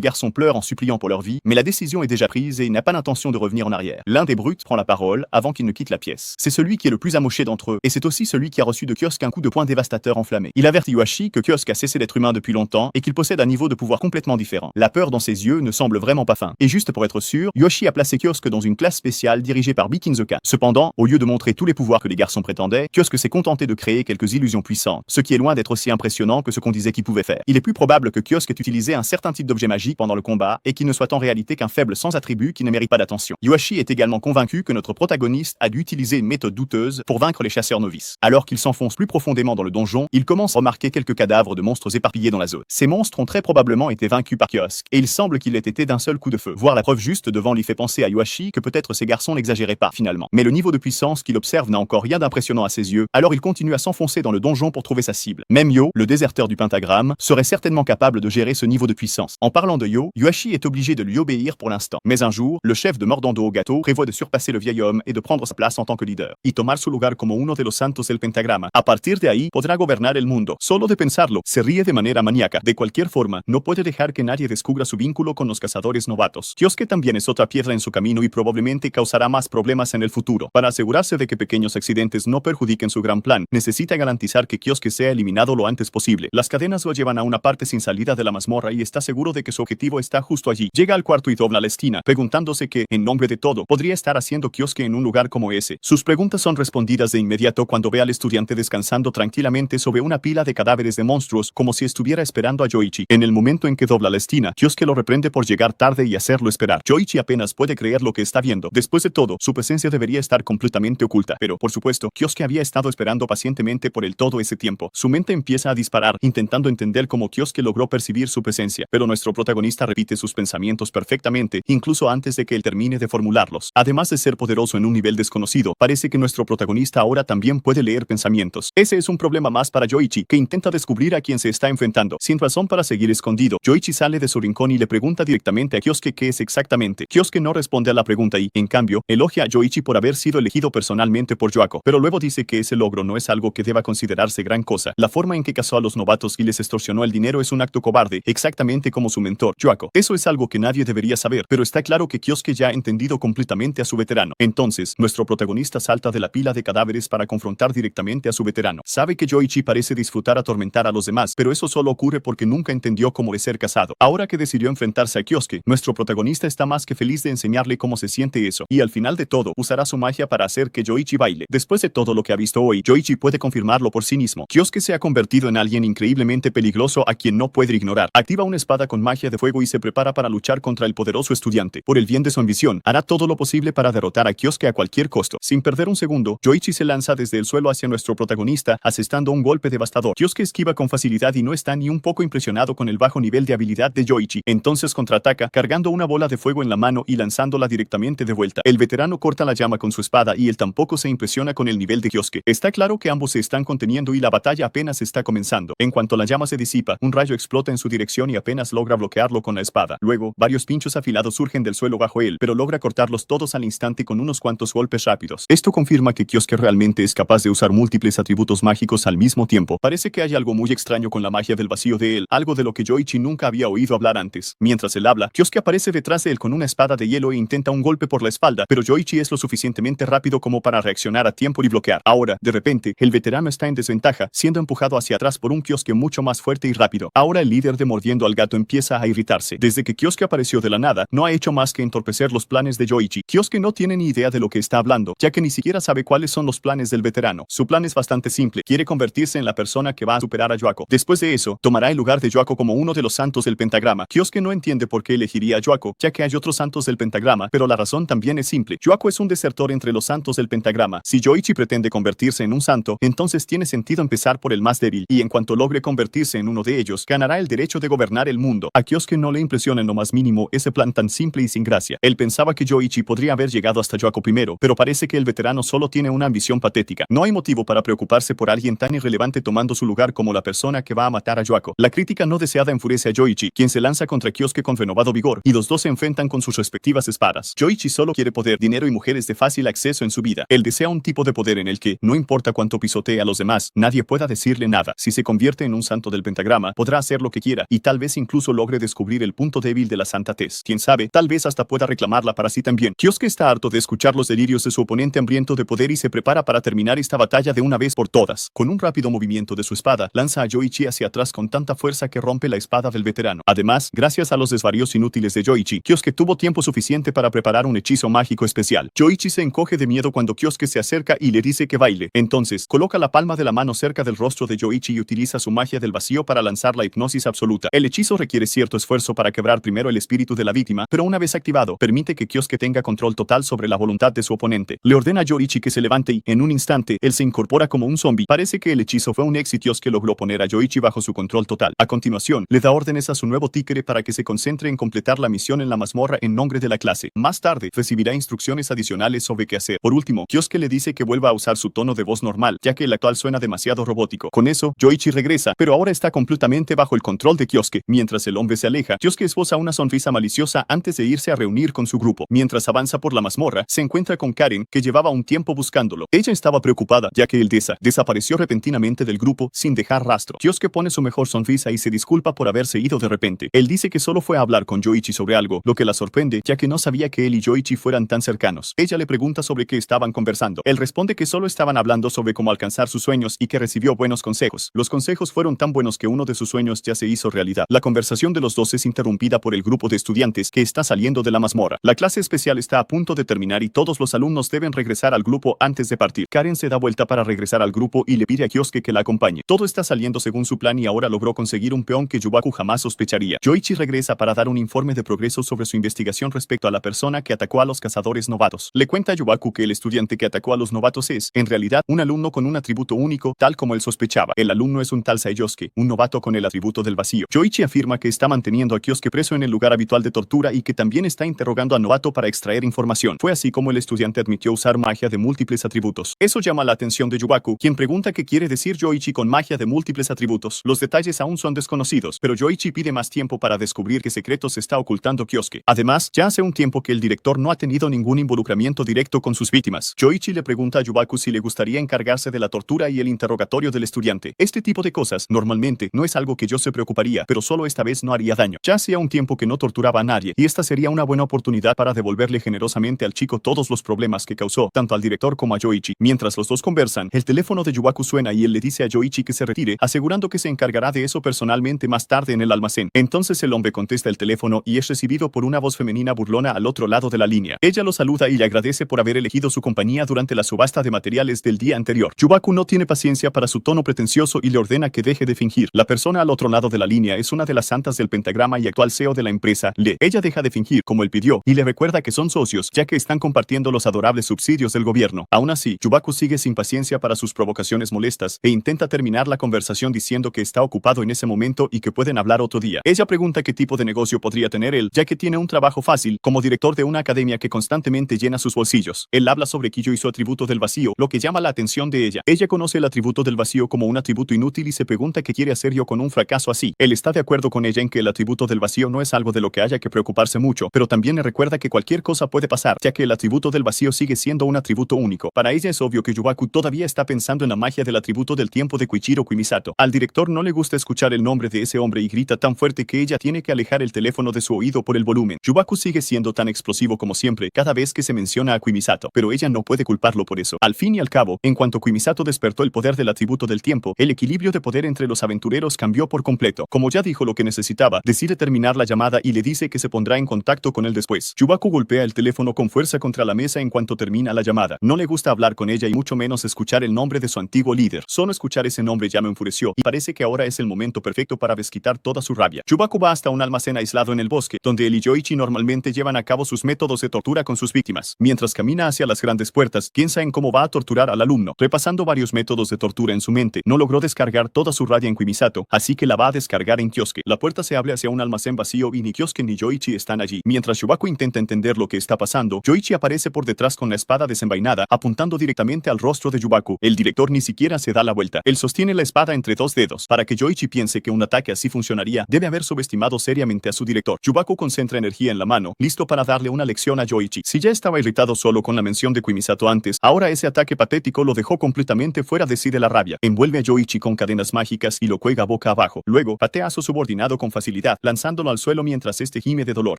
garçons pleurent en suppliant pour leur vie, mais la décision est déjà prise et il n'a pas l'intention de revenir en arrière. L'un des brutes prend la parole avant qu'il ne quitte la pièce. C'est celui qui est le plus amoché d'entre eux, et c'est aussi celui qui a reçu de Kyosuke un coup de poing dévastateur enflammé. Il avertit Yuashi que Kyosuke a cessé d'être humain depuis longtemps et qu'il possède un niveau de pouvoir complètement différent. La peur dans ses yeux ne semble vraiment pas fin. Et juste pour être sûr, Yuashi a placé Kyosuke dans une classe spéciale dirigée par Bikinzoka. Cependant, au lieu de montrer tous les pouvoirs que les garçons prétendaient, Kyosuke s'est contenté de créer quelques illusions puissantes, ce qui est loin d'être aussi impressionnant que ce qu'on disait qu'il pouvait faire. Il est plus probable que Kyosuke ait utilisé un certain type d'objet magique pendant le combat et qu'il ne soit en réalité qu'un faible sans attribut qui ne mérite pas d'attention. Yuashi est également convaincu que notre protagoniste a dû utiliser une méthode douteuse pour vaincre les chasseurs novices. Alors qu'il s'enfonce plus profondément dans le donjon, il commence à remarquer quelques cadavres de monstres éparpillés dans la zone. Ces monstres ont très probablement été vaincus par Kyosuke, et il semble qu'il ait été d'un seul coup de feu. Voir la preuve juste devant lui fait penser à Yuashi que peut-être ces garçons n'exagéraient pas finalement. Mais le niveau de puissance qu'il observe n'a encore rien d'impressionnant à ses yeux, alors il continue à s'enfoncer dans le donjon pour trouver sa cible. Même Yo, le déserteur du pentagramme, serait certainement capable de gérer ce niveau de puissance. En parlant de Yo, Yuashi est obligé de lui obéir pour l'instant. Mais un jour, le chef de Mordando au gâteau prévoit de surpasser le vieil homme et de prendre sa place en tant que leader. Y tomar su lugar como uno de los santos del pentagrama. A partir de ahí, podrá gobernar el mundo. Solo de pensarlo, se ríe de manera maníaca. De cualquier forma, no puede dejar que nadie descubra su vínculo con los cazadores novatos. Kyosuke también es otra piedra en su camino y probablemente causará más problemas en el futuro. Para asegurarse de que pequeños accidentes no perjudiquen su gran plan, necesita garantizar que Kyosuke sea eliminado lo antes posible. Las cadenas lo llevan a una parte sin salida de la mazmorra y está seguro de que su objetivo está justo allí. Llega al cuarto y dobla la esquina, preguntándose qué, en nombre de todo, podría estar haciendo Kyosuke en un lugar como ese. Sus preguntas son respondidas de inmediato cuando ve al estudiante descansando tranquilamente sobre una pila de cadáveres de monstruos, como si estuviera esperando a Yoichi. En el momento en que dobla la esquina, Kyosuke lo reprende por llegar tarde y hacerlo esperar. Yoichi apenas puede creer lo que está viendo. Después de todo, su presencia debería estar completamente oculta. Pero, por supuesto, Kyosuke había estado esperando pacientemente por él todo ese tiempo. Su mente empieza a disparar, intentando entender cómo Kyosuke logró percibir su presencia. Pero nuestro protagonista repite sus pensamientos perfectamente, incluso antes de que él termine de formularlos. Además de ser poderoso en un nivel desconocido, parece que nuestro protagonista ahora también puede leer pensamientos. Ese es un problema más para Yoichi, que intenta descubrir a quién se está enfrentando. Sin razón para seguir escondido, Yoichi sale de su rincón y le pregunta directamente a Kyosuke qué es exactamente. Kyosuke no responde a la pregunta y, en cambio, elogia a Yoichi por haber sido elegido personalmente por Yuako, pero luego dice que ese logro no es algo que deba considerarse gran cosa. La forma en que cazó a los novatos y les extorsionó el dinero es un acto cobarde, exactamente como su mentor, Yuako. Eso es algo que nadie debería saber, pero está claro que Kyosuke ya ha entendido completamente a su veterano. Entonces, nuestro protagonista salta de la pila de cadáveres para confrontar directamente a su veterano. Sabe que Yoichi parece disfrutar atormentar a los demás, pero eso solo ocurre porque nunca entendió cómo es ser casado. Ahora que decidió enfrentarse a Kyosuke, nuestro protagonista está más que feliz de enseñarle cómo se siente eso, y al final de todo, usará su magia para hacer que Yoichi baile. Después de todo lo que ha visto hoy, Yoichi puede confirmarlo por sí mismo. Kyosuke se ha convertido en alguien increíblemente peligroso a quien no puede ignorar. Activa una espada con magia de fuego y se prepara para luchar contra el poderoso estudiante. Por el bien de su ambición, hará todo lo posible para derrotar a Kyosuke a cualquier costo. Sin perder un segundo, Yoichi se lanza desde el suelo hacia nuestro protagonista, asestando un golpe devastador. Kyosuke esquiva con facilidad y no está ni un poco impresionado con el bajo nivel de habilidad de Yoichi. Entonces contraataca, cargando una bola de fuego en la mano y lanzándola directamente de vuelta. El veterano corta la llama con su espada y él tampoco se impresiona con el nivel de Kyosuke. Está claro que ambos se están conteniendo y la batalla apenas está comenzando. En cuanto la llama se disipa, un rayo explota en su dirección y apenas logra bloquearlo con la espada. Luego, varios pinchos afilados surgen del suelo bajo él, pero logra cortarlos todos al instante con unos cuantos golpes rápidos. Esto confirma que Kyosuke realmente es capaz de usar múltiples atributos mágicos al mismo tiempo. Parece que hay algo muy extraño con la magia del vacío de él, algo de lo que Yoichi nunca había oído hablar antes. Mientras él habla, Kyosuke aparece detrás de él con una espada de hielo e intenta un golpe por la espalda, pero Yoichi es lo suficientemente rápido como para reaccionar a tiempo y bloquear. Ahora, de repente, el veterano está en desventaja, siendo empujado hacia atrás por un Kyosuke mucho más fuerte y rápido. Ahora el líder de Mordiendo al Gato empieza a irritarse. Desde que Kyosuke apareció de la nada, no ha hecho más que entorpecer los planes de Yoichi. Kyosuke no tiene ni idea de lo que está hablando, ya que ni siquiera sabe cuáles son los planes del veterano. Su plan es bastante simple. Quiere convertirse en la persona que va a superar a Yuako. Después de eso, tomará el lugar de Yuako como uno de los santos del pentagrama. Kyosuke no entiende por qué elegiría a Yuako, ya que hay otros santos del pentagrama, pero la razón también es simple. Yuako es un desertor entre los santos del pentagrama. Si Yoichi pretende convertirse en un santo, entonces tiene sentido empezar por el más débil, y en cuanto logre convertirse en uno de ellos, ganará el derecho de gobernar el mundo. A Kyosuke no le impresiona en lo más mínimo ese plan tan simple y sin gracia. Él pensaba que Yoichi podría haber llegado hasta Yuako primero, pero parece que el veterano solo tiene una ambición patética. No hay motivo para preocuparse por alguien tan irrelevante tomando su lugar como la persona que va a matar a Yuako. La crítica no deseada enfurece a Yoichi, quien se lanza contra Kyosuke con renovado vigor, y los dos se enfrentan con sus respectivas espadas. Yoichi solo quiere poder, dinero y mujeres de fácil acceso en su vida. Él desea un tipo de poder en el que, no importa cuánto pisotee a los demás, nadie pueda decirle decirle nada. Si se convierte en un santo del pentagrama, podrá hacer lo que quiera, y tal vez incluso logre descubrir el punto débil de la Santa Tez. Quién sabe, tal vez hasta pueda reclamarla para sí también. Kyosuke está harto de escuchar los delirios de su oponente hambriento de poder y se prepara para terminar esta batalla de una vez por todas. Con un rápido movimiento de su espada, lanza a Yoichi hacia atrás con tanta fuerza que rompe la espada del veterano. Además, gracias a los desvaríos inútiles de Yoichi, Kyosuke tuvo tiempo suficiente para preparar un hechizo mágico especial. Yoichi se encoge de miedo cuando Kyosuke se acerca y le dice que baile. Entonces, coloca la palma de la mano cerca del rostro de Yoichi y utiliza su magia del vacío para lanzar la hipnosis absoluta. El hechizo requiere cierto esfuerzo para quebrar primero el espíritu de la víctima, pero una vez activado, permite que Kyosuke tenga control total sobre la voluntad de su oponente. Le ordena a Yoichi que se levante y, en un instante, él se incorpora como un zombie. Parece que el hechizo fue un éxito y Kyosuke logró poner a Yoichi bajo su control total. A continuación, le da órdenes a su nuevo títere para que se concentre en completar la misión en la mazmorra en nombre de la clase. Más tarde, recibirá instrucciones adicionales sobre qué hacer. Por último, Kyosuke le dice que vuelva a usar su tono de voz normal, ya que el actual suena demasiado robótico. Con eso, Yoichi regresa, pero ahora está completamente bajo el control de Kyosuke. Mientras el hombre se aleja, Kyosuke esboza una sonrisa maliciosa antes de irse a reunir con su grupo. Mientras avanza por la mazmorra, se encuentra con Karen, que llevaba un tiempo buscándolo. Ella estaba preocupada, ya que el desapareció repentinamente del grupo sin dejar rastro. Kyosuke pone su mejor sonrisa y se disculpa por haberse ido de repente. Él dice que solo fue a hablar con Yoichi sobre algo, lo que la sorprende, ya que no sabía que él y Yoichi fueran tan cercanos. Ella le pregunta sobre qué estaban conversando. Él responde que solo estaban hablando sobre cómo alcanzar sus sueños y que recibió buenos consejos. Los consejos fueron tan buenos que uno de sus sueños ya se hizo realidad. La conversación de los dos es interrumpida por el grupo de estudiantes que está saliendo de la mazmorra. La clase especial está a punto de terminar y todos los alumnos deben regresar al grupo antes de partir. Karen se da vuelta para regresar al grupo y le pide a Kyosuke que la acompañe. Todo está saliendo según su plan y ahora logró conseguir un peón que Yubaku jamás sospecharía. Yoichi regresa para dar un informe de progreso sobre su investigación respecto a la persona que atacó a los cazadores novatos. Le cuenta a Yubaku que el estudiante que atacó a los novatos es, en realidad, un alumno con un atributo único, tal como él sospechaba. El alumno es un tal Saeyosuke, un novato con el atributo del vacío. Yoichi afirma que está manteniendo a Kyosuke preso en el lugar habitual de tortura y que también está interrogando a novato para extraer información. Fue así como el estudiante admitió usar magia de múltiples atributos. Eso llama la atención de Yubaku, quien pregunta qué quiere decir Yoichi con magia de múltiples atributos. Los detalles aún son desconocidos, pero Yoichi pide más tiempo para descubrir qué secretos está ocultando Kyosuke. Además, ya hace un tiempo que el director no ha tenido ningún involucramiento directo con sus víctimas. Yoichi le pregunta a Yubaku si le gustaría encargarse de la tortura y el interrogatorio del estudiante. Este tipo de cosas, normalmente, no es algo que yo se preocuparía, pero solo esta vez no haría daño. Ya hacía un tiempo que no torturaba a nadie, y esta sería una buena oportunidad para devolverle generosamente al chico todos los problemas que causó, tanto al director como a Yoichi. Mientras los dos conversan, el teléfono de Yubaku suena y él le dice a Yoichi que se retire, asegurando que se encargará de eso personalmente más tarde en el almacén. Entonces el hombre contesta el teléfono y es recibido por una voz femenina burlona al otro lado de la línea. Ella lo saluda y le agradece por haber elegido su compañía durante la subasta de materiales del día anterior. Yubaku no tiene paciencia para su tono pretencioso y le ordena que deje de fingir. La persona al otro lado de la línea es una de las santas del pentagrama y actual CEO de la empresa, Lee. Ella deja de fingir, como él pidió, y le recuerda que son socios, ya que están compartiendo los adorables subsidios del gobierno. Aún así, Yubaku sigue sin paciencia para sus provocaciones molestas e intenta terminar la conversación diciendo que está ocupado en ese momento y que pueden hablar otro día. Ella pregunta qué tipo de negocio podría tener él, ya que tiene un trabajo fácil, como director de una academia que constantemente llena sus bolsillos. Él habla sobre Kiyo y su atributo del vacío, lo que llama la atención de ella. Ella conoce el atributo del vacío como un atributo inútil y se pregunta qué quiere hacer yo con un fracaso así. Él está de acuerdo con ella en que el atributo del vacío no es algo de lo que haya que preocuparse mucho, pero también le recuerda que cualquier cosa puede pasar, ya que el atributo del vacío sigue siendo un atributo único. Para ella es obvio que Yubaku todavía está pensando en la magia del atributo del tiempo de Koichiro Kumisato. Al director no le gusta escuchar el nombre de ese hombre y grita tan fuerte que ella tiene que alejar el teléfono de su oído por el volumen. Yubaku sigue siendo tan explosivo como siempre cada vez que se menciona a Kumisato, pero ella no puede culparlo por eso. Al fin y al cabo, en cuanto Kumisato despertó el poder del atributo del tiempo, el equilibrio de poder entre los aventureros cambió por completo. Como ya dijo lo que necesitaba, decide terminar la llamada y le dice que se pondrá en contacto con él después. Yubaku golpea el teléfono con fuerza contra la mesa en cuanto termina la llamada. No le gusta hablar con ella y mucho menos escuchar el nombre de su antiguo líder. Solo escuchar ese nombre ya me enfureció y parece que ahora es el momento perfecto para desquitar toda su rabia. Yubaku va hasta un almacén aislado en el bosque, donde él y Yoichi normalmente llevan a cabo sus métodos de tortura con sus víctimas. Mientras camina hacia las grandes puertas, piensa en cómo va a torturar al alumno. Repasando varios métodos de tortura en su mente, no logró descargar toda su rabia en Kumisato, así que la va a descargar en Kyosuke. La puerta se abre hacia un almacén vacío y ni Kyosuke ni Yoichi están allí. Mientras Yubaku intenta entender lo que está pasando, Yoichi aparece por detrás con la espada desenvainada, apuntando directamente al rostro de Yubaku. El director ni siquiera se da la vuelta. Él sostiene la espada entre dos dedos. Para que Yoichi piense que un ataque así funcionaría, debe haber subestimado seriamente a su director. Yubaku concentra energía en la mano, listo para darle una lección a Yoichi. Si ya estaba irritado solo con la mención de Kumisato antes, ahora ese ataque patético lo dejó completamente fuera de sí de la rabia. Envuelto envuelve a Yoichi con cadenas mágicas y lo cuelga boca abajo. Luego, patea a su subordinado con facilidad, lanzándolo al suelo mientras este gime de dolor.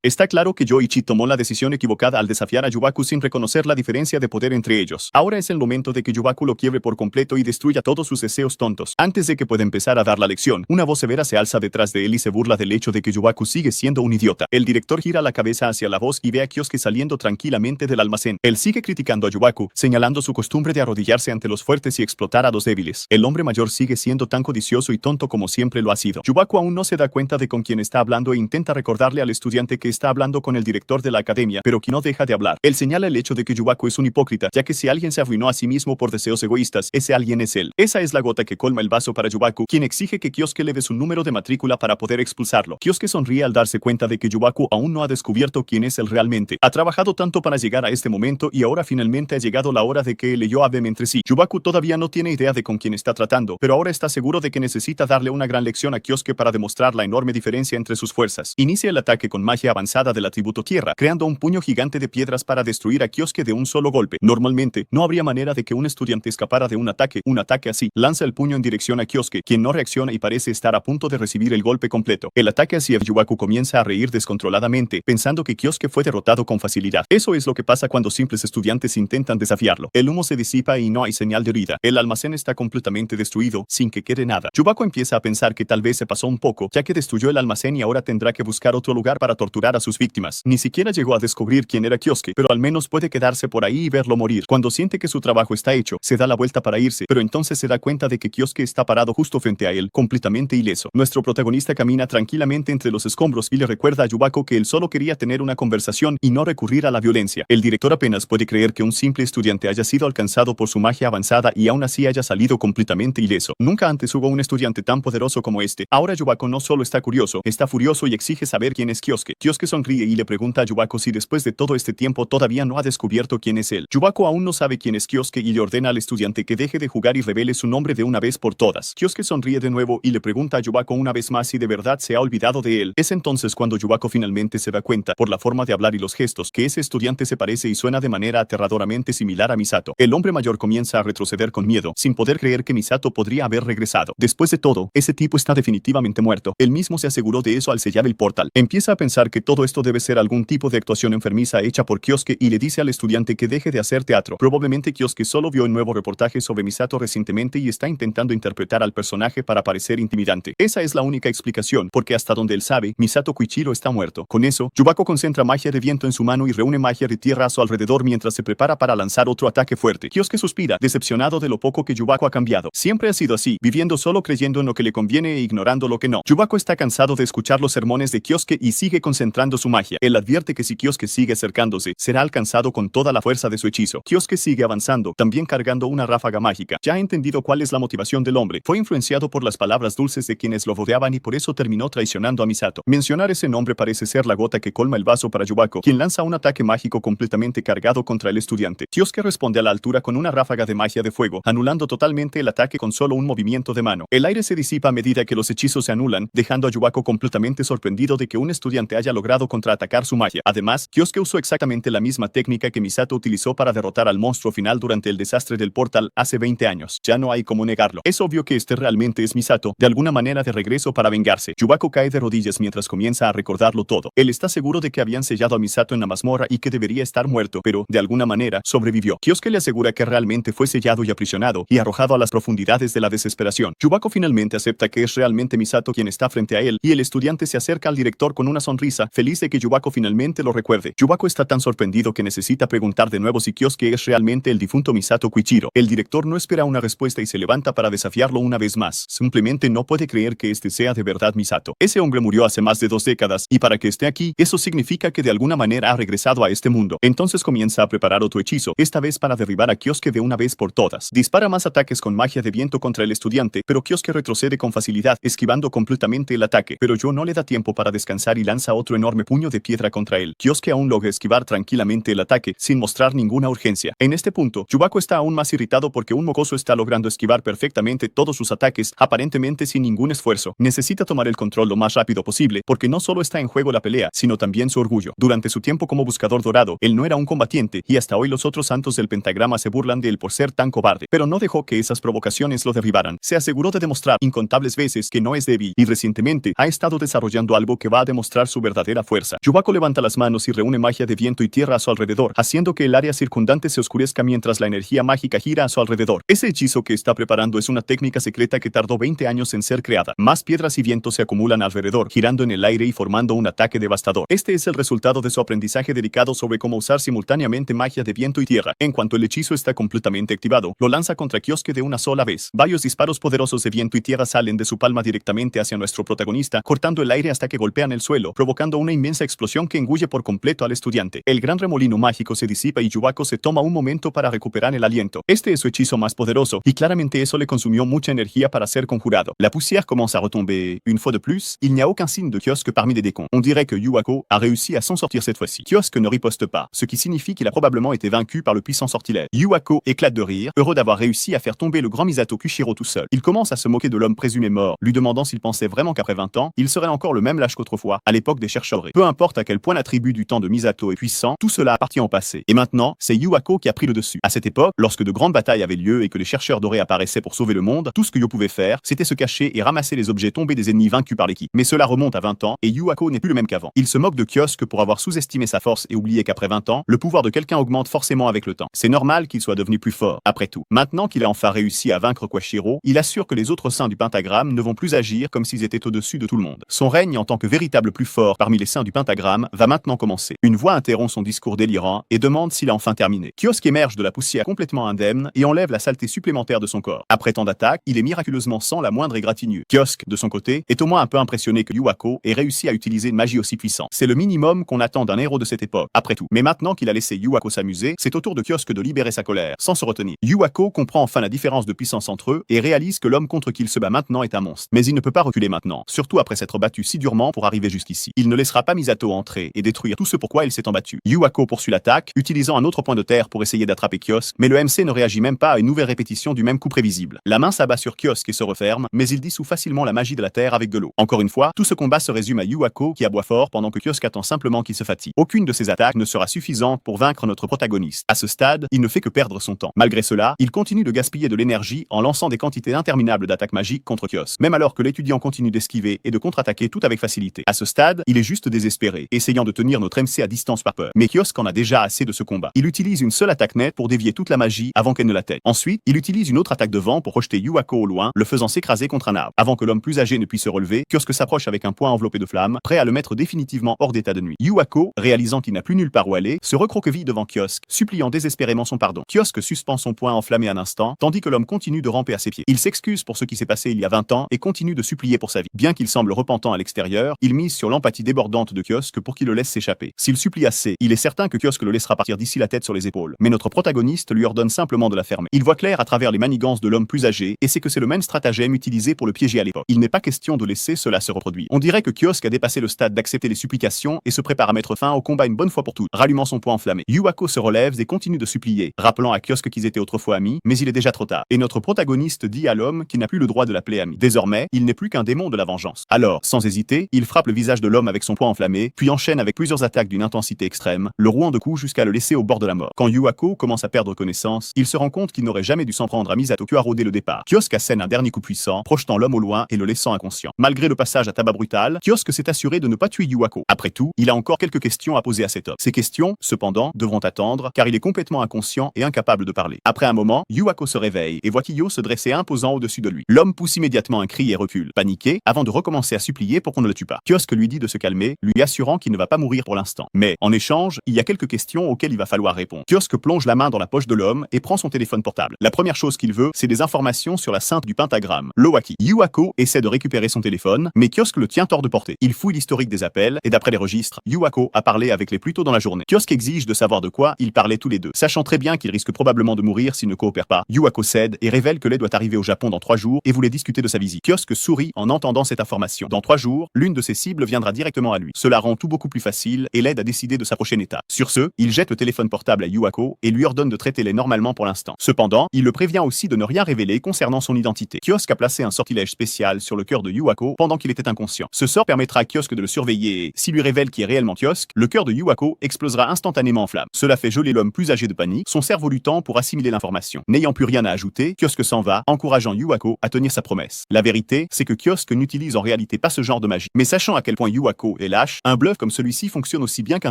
Está claro que Yoichi tomó la decisión equivocada al desafiar a Yubaku sin reconocer la diferencia de poder entre ellos. Ahora es el momento de que Yubaku lo quiebre por completo y destruya todos sus deseos tontos. Antes de que pueda empezar a dar la lección, una voz severa se alza detrás de él y se burla del hecho de que Yubaku sigue siendo un idiota. El director gira la cabeza hacia la voz y ve a Kyosuke saliendo tranquilamente del almacén. Él sigue criticando a Yubaku, señalando su costumbre de arrodillarse ante los fuertes y explotar a los débiles. El hombre mayor sigue siendo tan codicioso y tonto como siempre lo ha sido. Yubaku aún no se da cuenta de con quién está hablando e intenta recordarle al estudiante que está hablando con el director de la academia, pero que no deja de hablar. Él señala el hecho de que Yubaku es un hipócrita, ya que si alguien se arruinó a sí mismo por deseos egoístas, ese alguien es él. Esa es la gota que colma el vaso para Yubaku, quien exige que Kyosuke le dé su número de matrícula para poder expulsarlo. Kyosuke sonríe al darse cuenta de que Yubaku aún no ha descubierto quién es él realmente. Ha trabajado tanto para llegar a este momento y ahora finalmente ha llegado la hora de que él y yo hablen entre sí. Yubaku todavía no tiene idea de con quién está tratando, pero ahora está seguro de que necesita darle una gran lección a Kyosuke para demostrar la enorme diferencia entre sus fuerzas. Inicia el ataque con magia avanzada del atributo tierra, creando un puño gigante de piedras para destruir a Kyosuke de un solo golpe. Normalmente, no habría manera de que un estudiante escapara de un ataque así. Lanza el puño en dirección a Kyosuke, quien no reacciona y parece estar a punto de recibir el golpe completo. El ataque hacia Yubaku comienza a reír descontroladamente, pensando que Kyosuke fue derrotado con facilidad. Eso es lo que pasa cuando simples estudiantes intentan desafiarlo. El humo se disipa y no hay señal de herida. El almacén está completamente destruido, sin que quede nada. Yubaku empieza a pensar que tal vez se pasó un poco, ya que destruyó el almacén y ahora tendrá que buscar otro lugar para torturar a sus víctimas. Ni siquiera llegó a descubrir quién era Kyosuke, pero al menos puede quedarse por ahí y verlo morir. Cuando siente que su trabajo está hecho, se da la vuelta para irse, pero entonces se da cuenta de que Kyosuke está parado justo frente a él, completamente ileso. Nuestro protagonista camina tranquilamente entre los escombros y le recuerda a Yubaku que él solo quería tener una conversación y no recurrir a la violencia. El director apenas puede creer que un simple estudiante haya sido alcanzado por su magia avanzada y aún así haya salido completamente ileso. Nunca antes hubo un estudiante tan poderoso como este. Ahora Yubaku no solo está curioso, está furioso y exige saber quién es Kyosuke. Kyosuke sonríe y le pregunta a Yubaku si después de todo este tiempo todavía no ha descubierto quién es él. Yubaku aún no sabe quién es Kyosuke y le ordena al estudiante que deje de jugar y revele su nombre de una vez por todas. Kyosuke sonríe de nuevo y le pregunta a Yubaku una vez más si de verdad se ha olvidado de él. Es entonces cuando Yubaku finalmente se da cuenta, por la forma de hablar y los gestos, que ese estudiante se parece y suena de manera aterradoramente similar a Misato. El hombre mayor comienza a retroceder con miedo, sin poder creer que Misato podría haber regresado. Después de todo, ese tipo está definitivamente muerto. Él mismo se aseguró de eso al sellar el portal. Empieza a pensar que todo esto debe ser algún tipo de actuación enfermiza hecha por Kyosuke y le dice al estudiante que deje de hacer teatro. Probablemente Kyosuke solo vio un nuevo reportaje sobre Misato recientemente y está intentando interpretar al personaje para parecer intimidante. Esa es la única explicación, porque hasta donde él sabe, Misato Koichiro está muerto. Con eso, Yubaku concentra magia de viento en su mano y reúne magia de tierra a su alrededor mientras se prepara para lanzar otro ataque fuerte. Kyosuke suspira, decepcionado de lo poco que Yubaku ha cambiado. Siempre ha sido así, viviendo solo creyendo en lo que le conviene e ignorando lo que no. Yubaku está cansado de escuchar los sermones de Kyosuke y sigue concentrando su magia. Él advierte que si Kyosuke sigue acercándose, será alcanzado con toda la fuerza de su hechizo. Kyosuke sigue avanzando, también cargando una ráfaga mágica. Ya ha entendido cuál es la motivación del hombre. Fue influenciado por las palabras dulces de quienes lo rodeaban y por eso terminó traicionando a Misato. Mencionar ese nombre parece ser la gota que colma el vaso para Yubaku, quien lanza un ataque mágico completamente cargado contra el estudiante. Kyosuke responde a la altura con una ráfaga de magia de fuego, anulando totalmente el ataque con solo un movimiento de mano. El aire se disipa a medida que los hechizos se anulan, dejando a Yubaku completamente sorprendido de que un estudiante haya logrado contraatacar su magia. Además, Kyosuke usó exactamente la misma técnica que Misato utilizó para derrotar al monstruo final durante el desastre del portal hace 20 años. Ya no hay cómo negarlo. Es obvio que este realmente es Misato, de alguna manera de regreso para vengarse. Yubaku cae de rodillas mientras comienza a recordarlo todo. Él está seguro de que habían sellado a Misato en la mazmorra y que debería estar muerto, pero, de alguna manera, sobrevivió. Kyosuke le asegura que realmente fue sellado y aprisionado y arrojado a las profundidades de la desesperación. Yubaku finalmente acepta que es realmente Misato quien está frente a él, y el estudiante se acerca al director con una sonrisa, feliz de que Yubaku finalmente lo recuerde. Yubaku está tan sorprendido que necesita preguntar de nuevo si Kyosuke es realmente el difunto Misato Koichiro. El director no espera una respuesta y se levanta para desafiarlo una vez más. Simplemente no puede creer que este sea de verdad Misato. Ese hombre murió hace más de 2 décadas, y para que esté aquí, eso significa que de alguna manera ha regresado a este mundo. Entonces comienza a preparar otro hechizo, esta vez para derribar a Kyosuke de una vez por todas. Dispara más ataques con magia de viento contra el estudiante, pero Kyosuke retrocede con facilidad, esquivando completamente el ataque. Pero Yo no le da tiempo para descansar y lanza otro enorme puño de piedra contra él. Kyosuke aún logra esquivar tranquilamente el ataque, sin mostrar ninguna urgencia. En este punto, Yubaku está aún más irritado porque un mocoso está logrando esquivar perfectamente todos sus ataques, aparentemente sin ningún esfuerzo. Necesita tomar el control lo más rápido posible, porque no solo está en juego la pelea, sino también su orgullo. Durante su tiempo como buscador dorado, él no era un combatiente, y hasta hoy los otros santos del pentagrama se burlan de él por ser tan cobarde. Pero no dejó que esas provocaciones ocasiones lo derribaran. Se aseguró de demostrar incontables veces que no es débil y recientemente ha estado desarrollando algo que va a demostrar su verdadera fuerza. Yubako levanta las manos y reúne magia de viento y tierra a su alrededor, haciendo que el área circundante se oscurezca mientras la energía mágica gira a su alrededor. Ese hechizo que está preparando es una técnica secreta que tardó 20 años en ser creada. Más piedras y vientos se acumulan alrededor, girando en el aire y formando un ataque devastador. Este es el resultado de su aprendizaje delicado sobre cómo usar simultáneamente magia de viento y tierra. En cuanto el hechizo está completamente activado, lo lanza contra Kyosuke de una sola vez. Varios disparos poderosos de viento y tierra salen de su palma directamente hacia nuestro protagonista, cortando el aire hasta que golpean el suelo, provocando una inmensa explosión que engulle por completo al estudiante. El gran remolino mágico se disipa y Yubako se toma un momento para recuperar el aliento. Este es su hechizo más poderoso, y claramente eso le consumió mucha energía para ser conjurado. La poussière commence à retomber. Une fois de plus, il n'y a aucun signe de Kyosuke parmi les décombres. On dirait que Yubako a réussi à s'en sortir cette fois-ci. Kyosuke ne riposte pas, ce qui signifie qu'il a probablement été vaincu par le puissant sortilège. Yubako éclate de rire, heureux d'avoir réussi à faire tomber le grand Misato Kushiro tout seul. Il commence à se moquer de l'homme présumé mort, lui demandant s'il pensait vraiment qu'après 20 ans, il serait encore le même lâche qu'autrefois, à l'époque des chercheurs. Peu importe à quel point l'attribut du temps de Misato est puissant, tout cela appartient au passé. Et maintenant, c'est Yubako qui a pris le dessus. À cette époque, lorsque de grandes batailles avaient lieu et que les chercheurs dorés apparaissaient pour sauver le monde, tout ce que Yo pouvait faire, c'était se cacher et ramasser les objets tombés des ennemis vaincus par l'équipe. Mais cela remonte à 20 ans, et Yubako n'est plus le même qu'avant. Il se moque de Kyosuke pour avoir sous-estimé sa force et oublié qu'après 20 ans, le pouvoir de quelqu'un augmente forcément avec le temps. C'est normal qu'il soit devenu plus fort, après tout. Maintenant qu'il a enfin réussi à vaincre Kushiro, il assure que les autres saints du pentagramme ne vont plus agir comme s'ils étaient au-dessus de tout le monde. Son règne en tant que véritable plus fort parmi les saints du pentagramme va maintenant commencer. Une voix interrompt son discours délirant et demande s'il a enfin terminé. Kyosuke émerge de la poussière complètement indemne et enlève la saleté supplémentaire de son corps. Après tant d'attaques, il est miraculeusement sans la moindre égratignure. Kyosuke, de son côté, est au moins un peu impressionné que Yubako ait réussi à utiliser une magie aussi puissante. C'est le minimum qu'on attend d'un héros de cette époque. Après tout. Mais maintenant qu'il a laissé Yubako s'amuser, c'est au tour de Kyosuke de libérer sa colère, sans se retenir. Yubako comprend enfin la différence de puissance entre eux et réalise que l'homme contre qui il se bat maintenant est un monstre. Mais il ne peut pas reculer maintenant, surtout après s'être battu si durement pour arriver jusqu'ici. Il ne laissera pas Misato entrer et détruire tout ce pourquoi il s'est battu. Yubako poursuit l'attaque, utilisant un autre point de terre pour essayer d'attraper Kyosuke, mais le MC ne réagit même pas à une nouvelle répétition du même coup prévisible. La main s'abat sur Kyosuke et se referme, mais il dissout facilement la magie de la terre avec de l'eau. Encore une fois, tout ce combat se résume à Yubako qui aboie fort pendant que Kyosuke attend simplement qu'il se fatigue. Aucune de ces attaques ne sera suffisante pour vaincre notre protagoniste. À ce stade, il ne fait que perdre son temps. Malgré cela, il continue de gaspiller de l'énergie en lançant des quantités interminables d'attaques magiques contre Kyosuke, même alors que l'étudiant continue d'esquiver et de contre-attaquer tout avec facilité. À ce stade, il est juste désespéré, essayant de tenir notre MC à distance par peur. Mais Kyosuke en a déjà assez de ce combat. Il utilise une seule attaque nette pour dévier toute la magie avant qu'elle ne l'atteigne. Ensuite, il utilise une autre attaque de vent pour rejeter Yubako au loin, le faisant s'écraser contre un arbre. Avant que l'homme plus âgé ne puisse se relever, Kyosuke s'approche avec un poing enveloppé de flammes, prêt à le mettre définitivement hors d'état de nuit. Yubako, réalisant qu'il n'a plus nulle part où aller, se recroqueville devant Kyosuke, suppliant désespérément son pardon. Kyosuke suspend son poing enflammé un instant, tandis que l'homme continue de ramper à ses pieds. Il s'excuse pour ce qui s'est passé il y a 20 ans et continue de supplier pour sa vie. Bien qu'il semble repentant à l'extérieur, il mise sur l'empathie débordante de Kyosuke pour qu'il le laisse s'échapper. S'il supplie assez, il est certain que Kyosuke le laissera partir d'ici la tête sur les épaules. Mais notre protagoniste lui ordonne simplement de la fermer. Il voit clair à travers les manigances de l'homme plus âgé et sait que c'est le même stratagème utilisé pour le piéger à l'époque. Il n'est pas question de laisser cela se reproduire. On dirait que Kyosuke a dépassé le stade d'accepter les supplications et se prépare à mettre fin au combat une bonne fois pour toutes, rallumant son poing enflammé. Yubako se relève et continue de supplier, rappelant à Kyosuke qu'ils étaient autrefois amis, mais il est déjà trop tard. Et notre protagoniste dit à l'homme qu'il n'a plus le droit de l'appeler ami. Désormais, il n'est plus qu'un démon de la vengeance. Alors, sans hésiter, il frappe le visage de l'homme avec son poing enflammé, puis enchaîne avec plusieurs attaques d'une intensité extrême, le rouant de coups jusqu'à le laisser au bord de la mort. Quand Yubako commence à perdre connaissance, il se rend compte qu'il n'aurait jamais dû s'en prendre à Misato Kuharo dès le départ. Kyosuke assène un dernier coup puissant, projetant l'homme au loin et le laissant inconscient. Malgré le passage à tabac brutal, Kyosuke s'est assuré de ne pas tuer Yubako. Après tout, il a encore quelques questions à poser à cet homme. Ces questions, cependant, devront attendre, car il est complètement inconscient et incapable de parler. Après un moment, Yubako se réveille et voit Kiyo se dresser imposant au-dessus de lui. L'homme pousse immédiatement un cri et recule, paniqué, avant de recommencer à supplier pour qu'on ne le tue pas. Kyosuke lui dit de se calmer, lui assurant qu'il ne va pas mourir pour l'instant. Mais, en échange, il y a quelques questions auxquelles il va falloir répondre. Kyosuke plonge la main dans la poche de l'homme et prend son téléphone portable. La première chose qu'il veut, c'est des informations sur la sainte du pentagramme, Lowaki. Yubako essaie de récupérer son téléphone, mais Kyosuke le tient hors de portée. Il fouille l'historique des appels, et d'après les registres, Yubako a parlé avec les plus tôt dans la journée. Kyosuke exige de savoir de quoi ils parlaient tous les deux. Sachant très bien qu'il risque probablement de mourir s'il ne coopère pas, Yubako cède et révèle que l'aide doit arriver au Japon dans 3 jours et voulait discuter de sa visite. Kyosuke sourit en entendant cette information. Dans 3 jours, l'une de ses cibles viendra directement à lui. Cela rend tout beaucoup plus facile et l'aide à décider de sa prochaine étape. Sur ce, il jette le téléphone portable à Yubako et lui ordonne de traiter les normalement pour l'instant. Cependant, il le prévient aussi de ne rien révéler concernant son identité. Kyosuke a placé un sortilège spécial sur le cœur de Yubako pendant qu'il était inconscient. Ce sort permettra à Kyosuke de le surveiller et, s'il lui révèle qui est réellement Kyosuke, le cœur de Yubako explosera instantanément en flammes. Cela fait geler l'homme plus âgé de panique, son cerveau luttant pour assimiler l'information. N'ayant plus rien à ajouter, Kiosk s'en va, encourageant Yuako à tenir sa promesse. La vérité, c'est que Kiosk n'utilise en réalité pas ce genre de magie. Mais sachant à quel point Yuako est lâche, un bluff comme celui-ci fonctionne aussi bien qu'un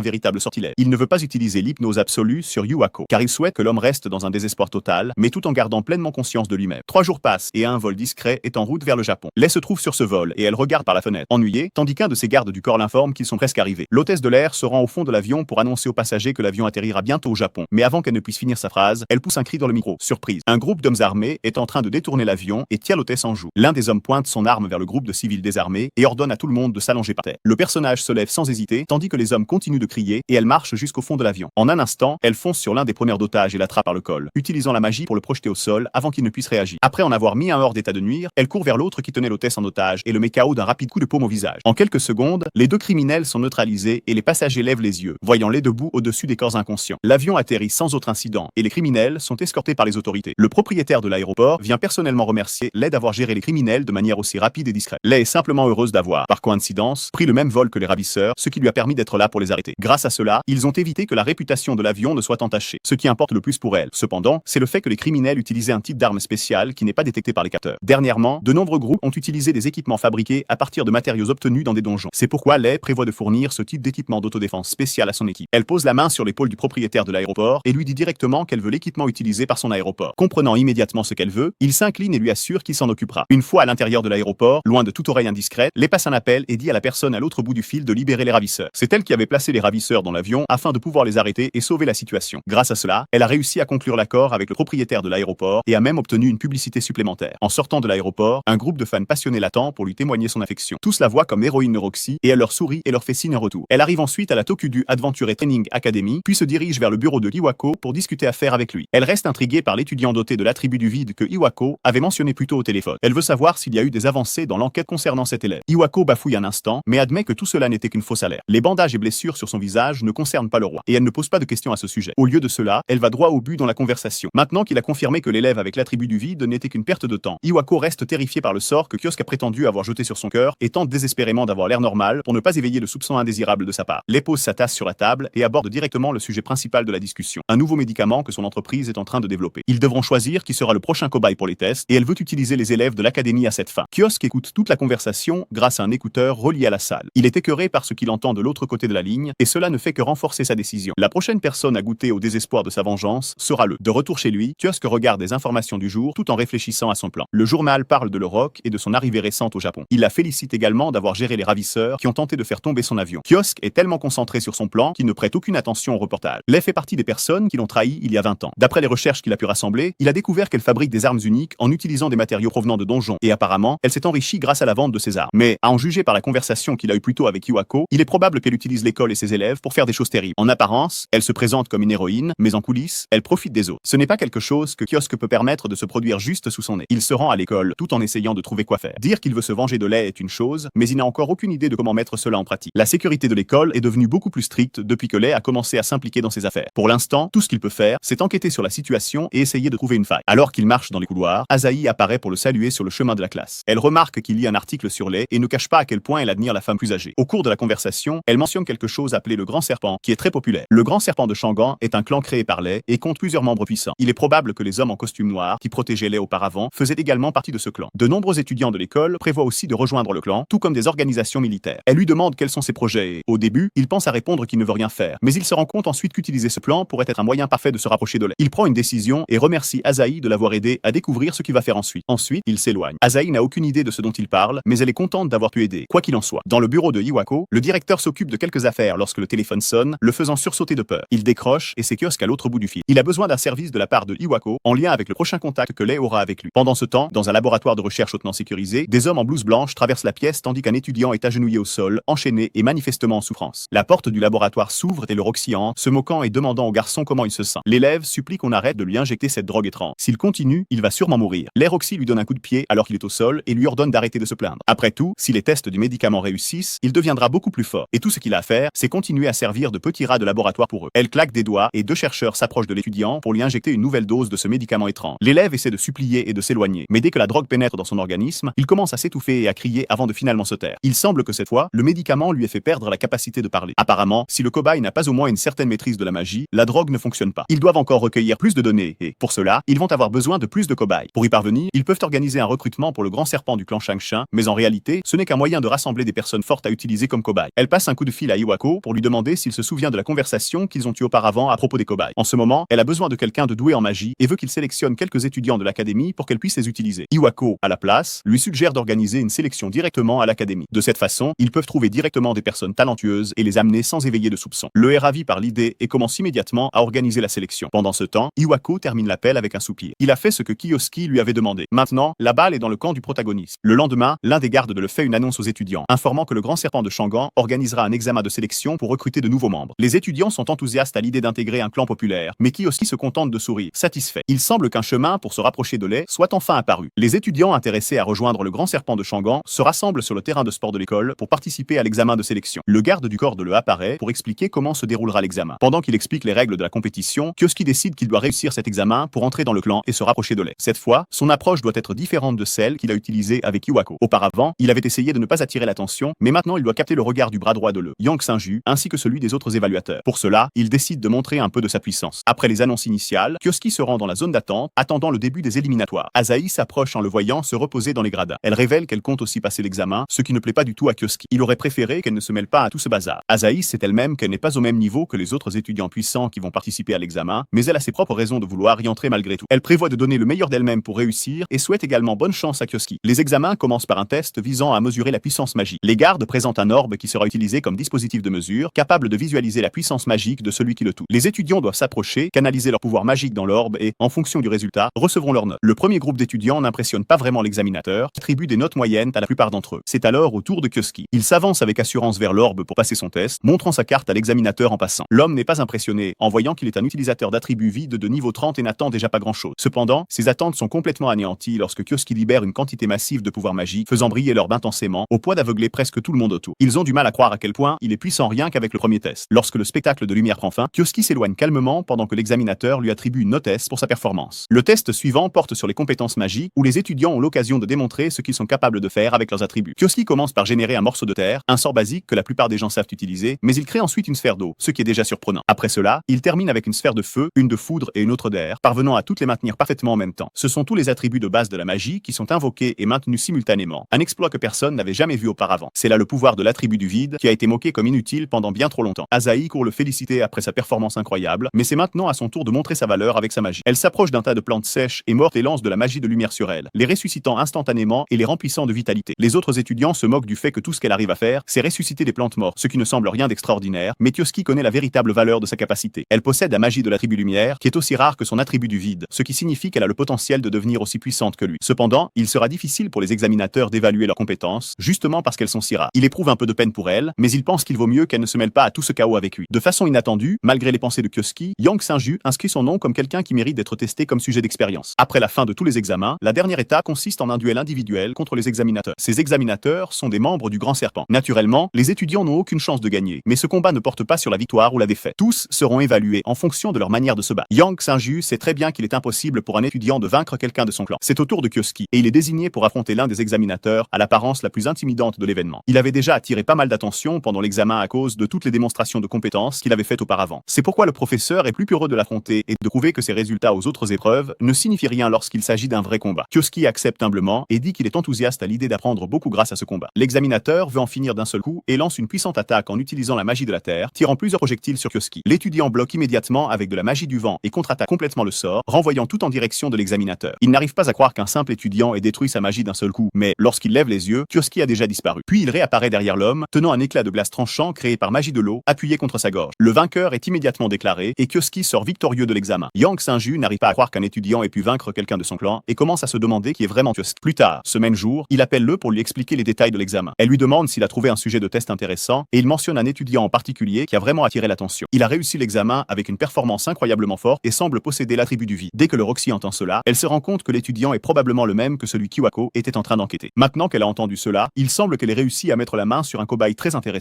véritable sortilège. Il ne veut pas utiliser l'hypnose absolue sur Yuako, car il souhaite que l'homme reste dans un désespoir total, mais tout en gardant pleinement conscience de lui-même. 3 jours passent et un vol discret est en route vers le Japon. Lei se trouve sur ce vol et elle regarde par la fenêtre, ennuyée, tandis qu'un de ses gardes du corps l'informe qu'ils sont presque arrivés. L'hôtesse de l'air se rend au fond de l'avion pour annoncer aux passagers que l'avion atterrira bientôt au Japon. Mais avant qu'elle ne puisse finir sa phrase, elle pousse un cri dans le micro. Surprise. Un groupe d'hommes armés est en train de détourner l'avion et tient l'hôtesse en joue. L'un des hommes pointe son arme vers le groupe de civils désarmés et ordonne à tout le monde de s'allonger par terre. Le personnage se lève sans hésiter, tandis que les hommes continuent de crier et elle marche jusqu'au fond de l'avion. En un instant, elle fonce sur l'un des preneurs d'otages et l'attrape par le col, utilisant la magie pour le projeter au sol avant qu'il ne puisse réagir. Après en avoir mis un hors d'état de nuire, elle court vers l'autre qui tenait l'hôtesse en otage et le met KO d'un rapide coup de paume au visage. En quelques secondes, les deux criminels sont neutralisés et les passagers lèvent les yeux, voyant-les debout au-dessus des corps inconscients. L'avion atterrit sans autre incident et les criminels sont escortés par les autorités. Le propriétaire de l'aéroport vient personnellement remercier Lei d'avoir géré les criminels de manière aussi rapide et discrète. Lei est simplement heureuse d'avoir, par coïncidence, pris le même vol que les ravisseurs, ce qui lui a permis d'être là pour les arrêter. Grâce à cela, ils ont évité que la réputation de l'avion ne soit entachée. Ce qui importe le plus pour elle, cependant, c'est le fait que les criminels utilisaient un type d'arme spéciale qui n'est pas détecté par les capteurs. Dernièrement, de nombreux groupes ont utilisé des équipements fabriqués à partir de matériaux obtenus dans des donjons. C'est pourquoi Lei prévoit de fournir ce type d'équipement d'autodéfense spécial à son équipe. Elle pose la main sur l'épaule du propriétaire de l'aéroport et lui dit directement qu'elle veut l'équipement utilisé par son aéroport. Comprenant immédiatement ce qu'elle veut, il s'incline et lui assure qu'il s'en occupera. Une fois à l'intérieur de l'aéroport, loin de toute oreille indiscrète, Lei passe un appel et dit à la personne à l'autre bout du fil de libérer les ravisseurs. C'est elle qui avait placé les ravisseurs dans l'avion afin de pouvoir les arrêter et sauver la situation. Grâce à cela, elle a réussi à conclure l'accord avec le propriétaire de l'aéroport et a même obtenu une publicité supplémentaire. En sortant de l'aéroport, un groupe de fans passionnés l'attend pour lui témoigner son affection. Tous la voient comme héroïne de Roxy et elle leur sourit et leur fait signe en retour. Elle arrive ensuite à la Tokudu Adventure Training Academy, puis se dirige vers le bureau de Iwako pour discuter affaires avec lui. Elle reste intriguée par l'étudiant doté de l'attribut du vide que Iwako avait mentionné plus tôt au téléphone. Elle veut savoir s'il y a eu des avancées dans l'enquête concernant cet élève. Iwako bafouille un instant, mais admet que tout cela n'était qu'une fausse alerte. Les bandages et blessures sur son visage ne concernent pas le roi, et elle ne pose pas de questions à ce sujet. Au lieu de cela, elle va droit au but dans la conversation. Maintenant qu'il a confirmé que l'élève avec l'attribut du vide n'était qu'une perte de temps, Iwako reste terrifié par le sort que Kiosk a prétendu avoir jeté sur son cœur et tente désespérément d'avoir l'air normal pour ne pas éveiller le soupçon indésirable de sa part. Lei pose sa tasse sur la table et aborde directement le sujet principal de la discussion, un nouveau médicament que son entreprise est en train de développer. Ils devront choisir qui sera le prochain cobaye pour les tests et elle veut utiliser les élèves de l'académie à cette fin. Kiosk écoute toute la conversation grâce à un écouteur relié à la salle. Il est écœuré par ce qu'il entend de l'autre côté de la ligne et cela ne fait que renforcer sa décision. La prochaine personne à goûter au désespoir de sa vengeance sera le. De retour chez lui, Kiosk regarde des informations du jour tout en réfléchissant à son plan. Le journal parle de l'Euroc et de son arrivée récente au Japon. Il la félicite également d'avoir géré les ravisseurs qui ont tenté de faire tomber son avion. Kiosk est tellement concentré sur son plan qu'il ne prête aucune attention au reportage. Lei fait partie des personnes qui l'ont trahi il y a 20 ans. D'après les recherches qu'il a pu rassembler, il a découvert qu'elle fabrique des armes uniques en utilisant des matériaux provenant de donjons et apparemment, elle s'est enrichie grâce à la vente de ses armes. Mais, à en juger par la conversation qu'il a eue plus tôt avec Iwako, il est probable qu'elle utilise l'école et ses élèves pour faire des choses terribles. En apparence, elle se présente comme une héroïne, mais en coulisses, elle profite des autres. Ce n'est pas quelque chose que Kiosk peut permettre de se produire juste sous son nez. Il se rend à l'école tout en essayant de trouver quoi faire. Dire qu'il veut se venger de Lei est une chose, mais il n'a encore aucune idée de comment mettre cela en pratique. La sécurité de l'école est devenue beaucoup plus stricte depuis que Lei a commencé à s'impliquer dans ses affaires. Pour l'instant, tout ce qu'il peut faire, c'est enquêter sur la situation et essayer de trouver une faille. Alors qu'il marche dans les couloirs, Asahi apparaît pour le saluer sur le chemin de la classe. Elle remarque qu'il lit un article sur Lei et ne cache pas à quel point elle admire la femme plus âgée. Au cours de la conversation, elle mentionne quelque chose appelé le Grand Serpent, qui est très populaire. Le Grand Serpent de Shangan est un clan créé par Lei et compte plusieurs membres puissants. Il est probable que les hommes en costume noir, qui protégeaient Lei auparavant, faisaient également partie de ce clan. De nombreux étudiants de l'école prévoient aussi de rejoindre le clan, tout comme des organisations militaires. Elle lui demande quels sont ses projets et, au début, il pense à répondre qu'il ne veut rien faire, mais il se rend compte ensuite qu'utiliser ce plan pourrait être un moyen parfait de se rapprocher de Lei. Il prend une décision et remercie Asahi de l'avoir aidé à découvrir ce qu'il va faire ensuite. Ensuite, il s'éloigne. Asahi n'a aucune idée de ce dont il parle, mais elle est contente d'avoir pu aider. Quoi qu'il en soit, dans le bureau de Iwako, le directeur s'occupe de quelques affaires lorsque le téléphone sonne, le faisant sursauter de peur. Il décroche et c'est Kiosk à l'autre bout du fil. Il a besoin d'un service de la part de Iwako en lien avec le prochain contact que Lei aura avec lui. Pendant ce temps, dans un laboratoire de recherche hautement sécurisé, des hommes en blouse blanche traversent la pièce tandis qu'un étudiant est agenouillé au sol, enchaîné et manifestement en souffrance. La porte du laboratoire s'ouvre et le Roxy entre, se moquant et demandant au garçon comment il se sent. L'élève supplie qu'on arrête de lui injecter cette drogue étrange. S'il continue, il va sûrement mourir. Lei Roxy lui donne un coup de pied alors qu'il est au sol et lui ordonne d'arrêter de se plaindre. Après tout, si les tests du médicament réussissent, il deviendra beaucoup plus fort. Et tout ce qu'il a à faire, c'est continuer à servir de petit rat de laboratoire pour eux. Elle claque des doigts et deux chercheurs s'approchent de l'étudiant pour lui injecter une nouvelle dose de ce médicament étrange. L'élève essaie de supplier et de s'éloigner, mais dès que la drogue pénètre dans son organisme, il commence à s'étouffer et à crier avant de finalement se taire. Il semble que cette fois, le médicament lui ait fait perdre la capacité de parler. Apparemment, si le cobaye n'a pas au moins une certaine maîtrise de la magie, la drogue ne fonctionne pas. Ils doivent encore recueillir plus de données et, pour cela, ils vont avoir besoin de plus de cobayes. Pour y parvenir, ils peuvent organiser un recrutement pour le grand serpent du clan Shangshan, mais en réalité, ce n'est qu'un moyen de rassembler des personnes fortes à utiliser comme cobayes. Elle passe un coup de fil à Iwako pour lui demander s'il se souvient de la conversation qu'ils ont eue auparavant à propos des cobayes. En ce moment, elle a besoin de quelqu'un de doué en magie et veut qu'il sélectionne quelques étudiants de l'académie pour qu'elle puisse les utiliser. Iwako, à la place, lui suggère d'organiser une sélection directement à l'académie. De cette façon, ils peuvent trouver directement des personnes talentueuses et les amener sans éveiller de soupçons. Le est ravi par l'idée et commence immédiatement à organiser la sélection. Pendant ce temps, Iwako termine l'appel avec un soupir. Il a fait ce que Kiyoski lui avait demandé. Maintenant, la balle est dans le camp du protagoniste. Le lendemain, l'un des gardes de le fait une annonce aux étudiants, informant que le grand serpent de Shangan organisera un examen de sélection pour recruter de nouveaux membres. Les étudiants sont enthousiastes à l'idée d'intégrer un clan populaire, mais Kiyoski se contente de sourire, satisfait. Il semble qu'un chemin pour se rapprocher de Lei soit enfin apparu. Les étudiants intéressés à rejoindre le grand serpent de Shangan se rassemblent sur le terrain de sport de l'école pour participer à l'examen de sélection. Le garde du corps de Lei apparaît pour expliquer comment se déroulera l'examen. Pendant qu'il explique les règles de la compétition, Kiyoski décide qu'il doit réussir cet examen pour entrer dans le clan et se rapprocher de Lei. Cette fois, son approche doit être différente de celle qu'il a utilisée avec Iwako. Auparavant, il avait essayé de ne pas attirer l'attention, mais maintenant il doit capter le regard du bras droit de Lei, Yang Xinju, ainsi que celui des autres évaluateurs. Pour cela, il décide de montrer un peu de sa puissance. Après les annonces initiales, Kiyoski se rend dans la zone d'attente, attendant le début des éliminatoires. Asahi s'approche en le voyant se reposer dans les gradins. Elle révèle qu'elle compte aussi passer l'examen, ce qui ne plaît pas du tout à Kiyoski. Il aurait préféré qu'elle ne se mêle pas à tout ce bazar. Asahi sait elle-même qu'elle n'est pas au même niveau que les autres étudiants puissants qui vont participer à l'examen, mais elle a ses propres raisons de vouloir y entrer malgré tout. Elle prévoit de donner le meilleur d'elle-même pour réussir et souhaite également bonne chance à Kiyoski. Les examens commencent par un test visant à mesurer la puissance magique. Les gardes présentent un orbe qui sera utilisé comme dispositif de mesure, capable de visualiser la puissance magique de celui qui le touche. Les étudiants doivent s'approcher, canaliser leur pouvoir magique dans l'orbe et, en fonction du résultat, recevront leurs notes. Le premier groupe d'étudiants n'impressionne pas vraiment l'examinateur, attribue des notes moyennes à la plupart d'entre eux. C'est alors au tour de Kiyoski. Il s'avance avec assurance vers l'orbe pour passer son test, montrant sa carte à l'examinateur en passant. L'homme n'est pas impressionné, en voyant qu'il est un utilisateur d'attributs vides de niveau 30 et n'attend déjà pas grand-chose. Cependant, ses attentes sont complètement anéanties lorsque Kiyoski libère une quantité massive de pouvoir magique, faisant briller l'orbe intensément, au point d'aveugler presque tout le monde autour. Ils ont du mal à croire à quel point il est puissant rien qu'avec le premier test. Lorsque le spectacle de lumière prend fin, Kiyoski s'éloigne calmement pendant que l'examinateur lui attribue une note S pour sa performance. Le test suivant porte sur les compétences magiques, où les étudiants ont l'occasion de démontrer ce qu'ils sont capables de faire avec leurs attributs. Kiyoski commence par générer un morceau de terre, un sort basique que la plupart des gens savent utiliser, mais il crée ensuite une sphère d'eau, ce qui est déjà surprenant. Après cela, il termine avec une sphère de feu, une de foudre et une autre d'air, parvenant à toutes les maintenir parfaitement en même temps. Ce sont tous les attributs de base de la magie qui sont invoqués et maintenus simultanément, un exploit que personne n'avait jamais vu auparavant. C'est là le pouvoir de l'attribut du vide qui a été moqué comme inutile pendant bien trop longtemps. Asahi court le féliciter après sa performance incroyable, mais c'est maintenant à son tour de montrer sa valeur avec sa magie. Elle s'approche d'un tas de plantes sèches et mortes et lance de la magie de lumière sur elles, les ressuscitant instantanément et les remplissant de vitalité. Les autres étudiants se moquent du fait que tout ce qu'elle arrive à faire, c'est ressusciter des plantes mortes, ce qui ne semble rien d'extraordinaire, mais Kiyoski connaît la véritable valeur de sa capacité. Elle possède la magie de l'attribut lumière, qui est aussi rare que son attribut du vide, ce qui signifie qu'elle a le potentiel de devenir aussi puissante que lui. Cependant, il sera difficile pour les examinateurs d'évaluer leurs compétences, justement parce qu'elles sont si rares. Il éprouve un peu de peine pour elle, mais il pense qu'il vaut mieux qu'elle ne se mêle pas à tout ce chaos avec lui. De façon inattendue, malgré les pensées de Kiyoski, Yang Xinju inscrit son nom comme quelqu'un qui mérite d'être testé comme sujet d'expérience. Après la fin de tous les examens, la dernière étape consiste en un duel individuel contre les examinateurs. Ces examinateurs sont des membres du Grand Serpent. Naturellement, les étudiants n'ont aucune chance de gagner, mais ce combat ne porte pas sur la victoire ou la défaite. Tous seront évalués en fonction de leur manière de se battre. Yang Xinju sait très bien qu'il est impossible pour un étudiant de vaincre quelqu'un de son clan. C'est au tour de Kiyoski, et il est désigné pour affronter l'un des examinateurs à l'apparence la plus intimidante de l'événement. Il avait déjà attiré pas mal d'attention pendant l'examen à cause de toutes les démonstrations de compétences qu'il avait faites auparavant. C'est pourquoi le professeur est plus heureux de l'affronter et de prouver que ses résultats aux autres épreuves ne signifient rien lorsqu'il s'agit d'un vrai combat. Kiyoski accepte humblement et dit qu'il est enthousiaste à l'idée d'apprendre beaucoup grâce à ce combat. L'examinateur veut en finir d'un seul coup et lance une puissante attaque en utilisant la magie de la terre, tirant plusieurs projectiles sur Kiyoski. L'étudiant bloque immédiatement avec de la magie du vent et contre-attaque complètement le sort, renvoyant tout en direction de l'examinateur. Il n'arrive pas à croire qu'un simple étudiant ait détruit sa magie d'un seul coup, mais lorsqu'il lève les yeux, Kiyoski a déjà disparu. Puis il réapparaît derrière l'homme, tenant un éclat de glace tranchant créé par magie de l'eau, appuyé contre sa gorge. Le vainqueur est immédiatement déclaré et Kiyoski sort victorieux de l'examen. Yang Xinju n'arrive pas à croire qu'un étudiant ait pu vaincre quelqu'un de son clan et commence à se demander qui est vraiment Kiyoski. Plus tard, ce même jour, il appelle Lei pour lui expliquer les détails de l'examen. Elle lui demande s'il a trouvé un sujet de test intéressant et il mentionne un étudiant en particulier qui a vraiment attiré l'attention. Il a réussi l'examen avec une performance incroyablement forte et semble posséder l'attribut du vide. Dès que le Roxy entend cela, elle se rend compte que l'étudiant est probablement le même que celui qu'Iwako était en train d'enquêter. Maintenant qu'elle a entendu cela, il semble qu'elle ait réussi à mettre la main sur un cobaye très intéressant.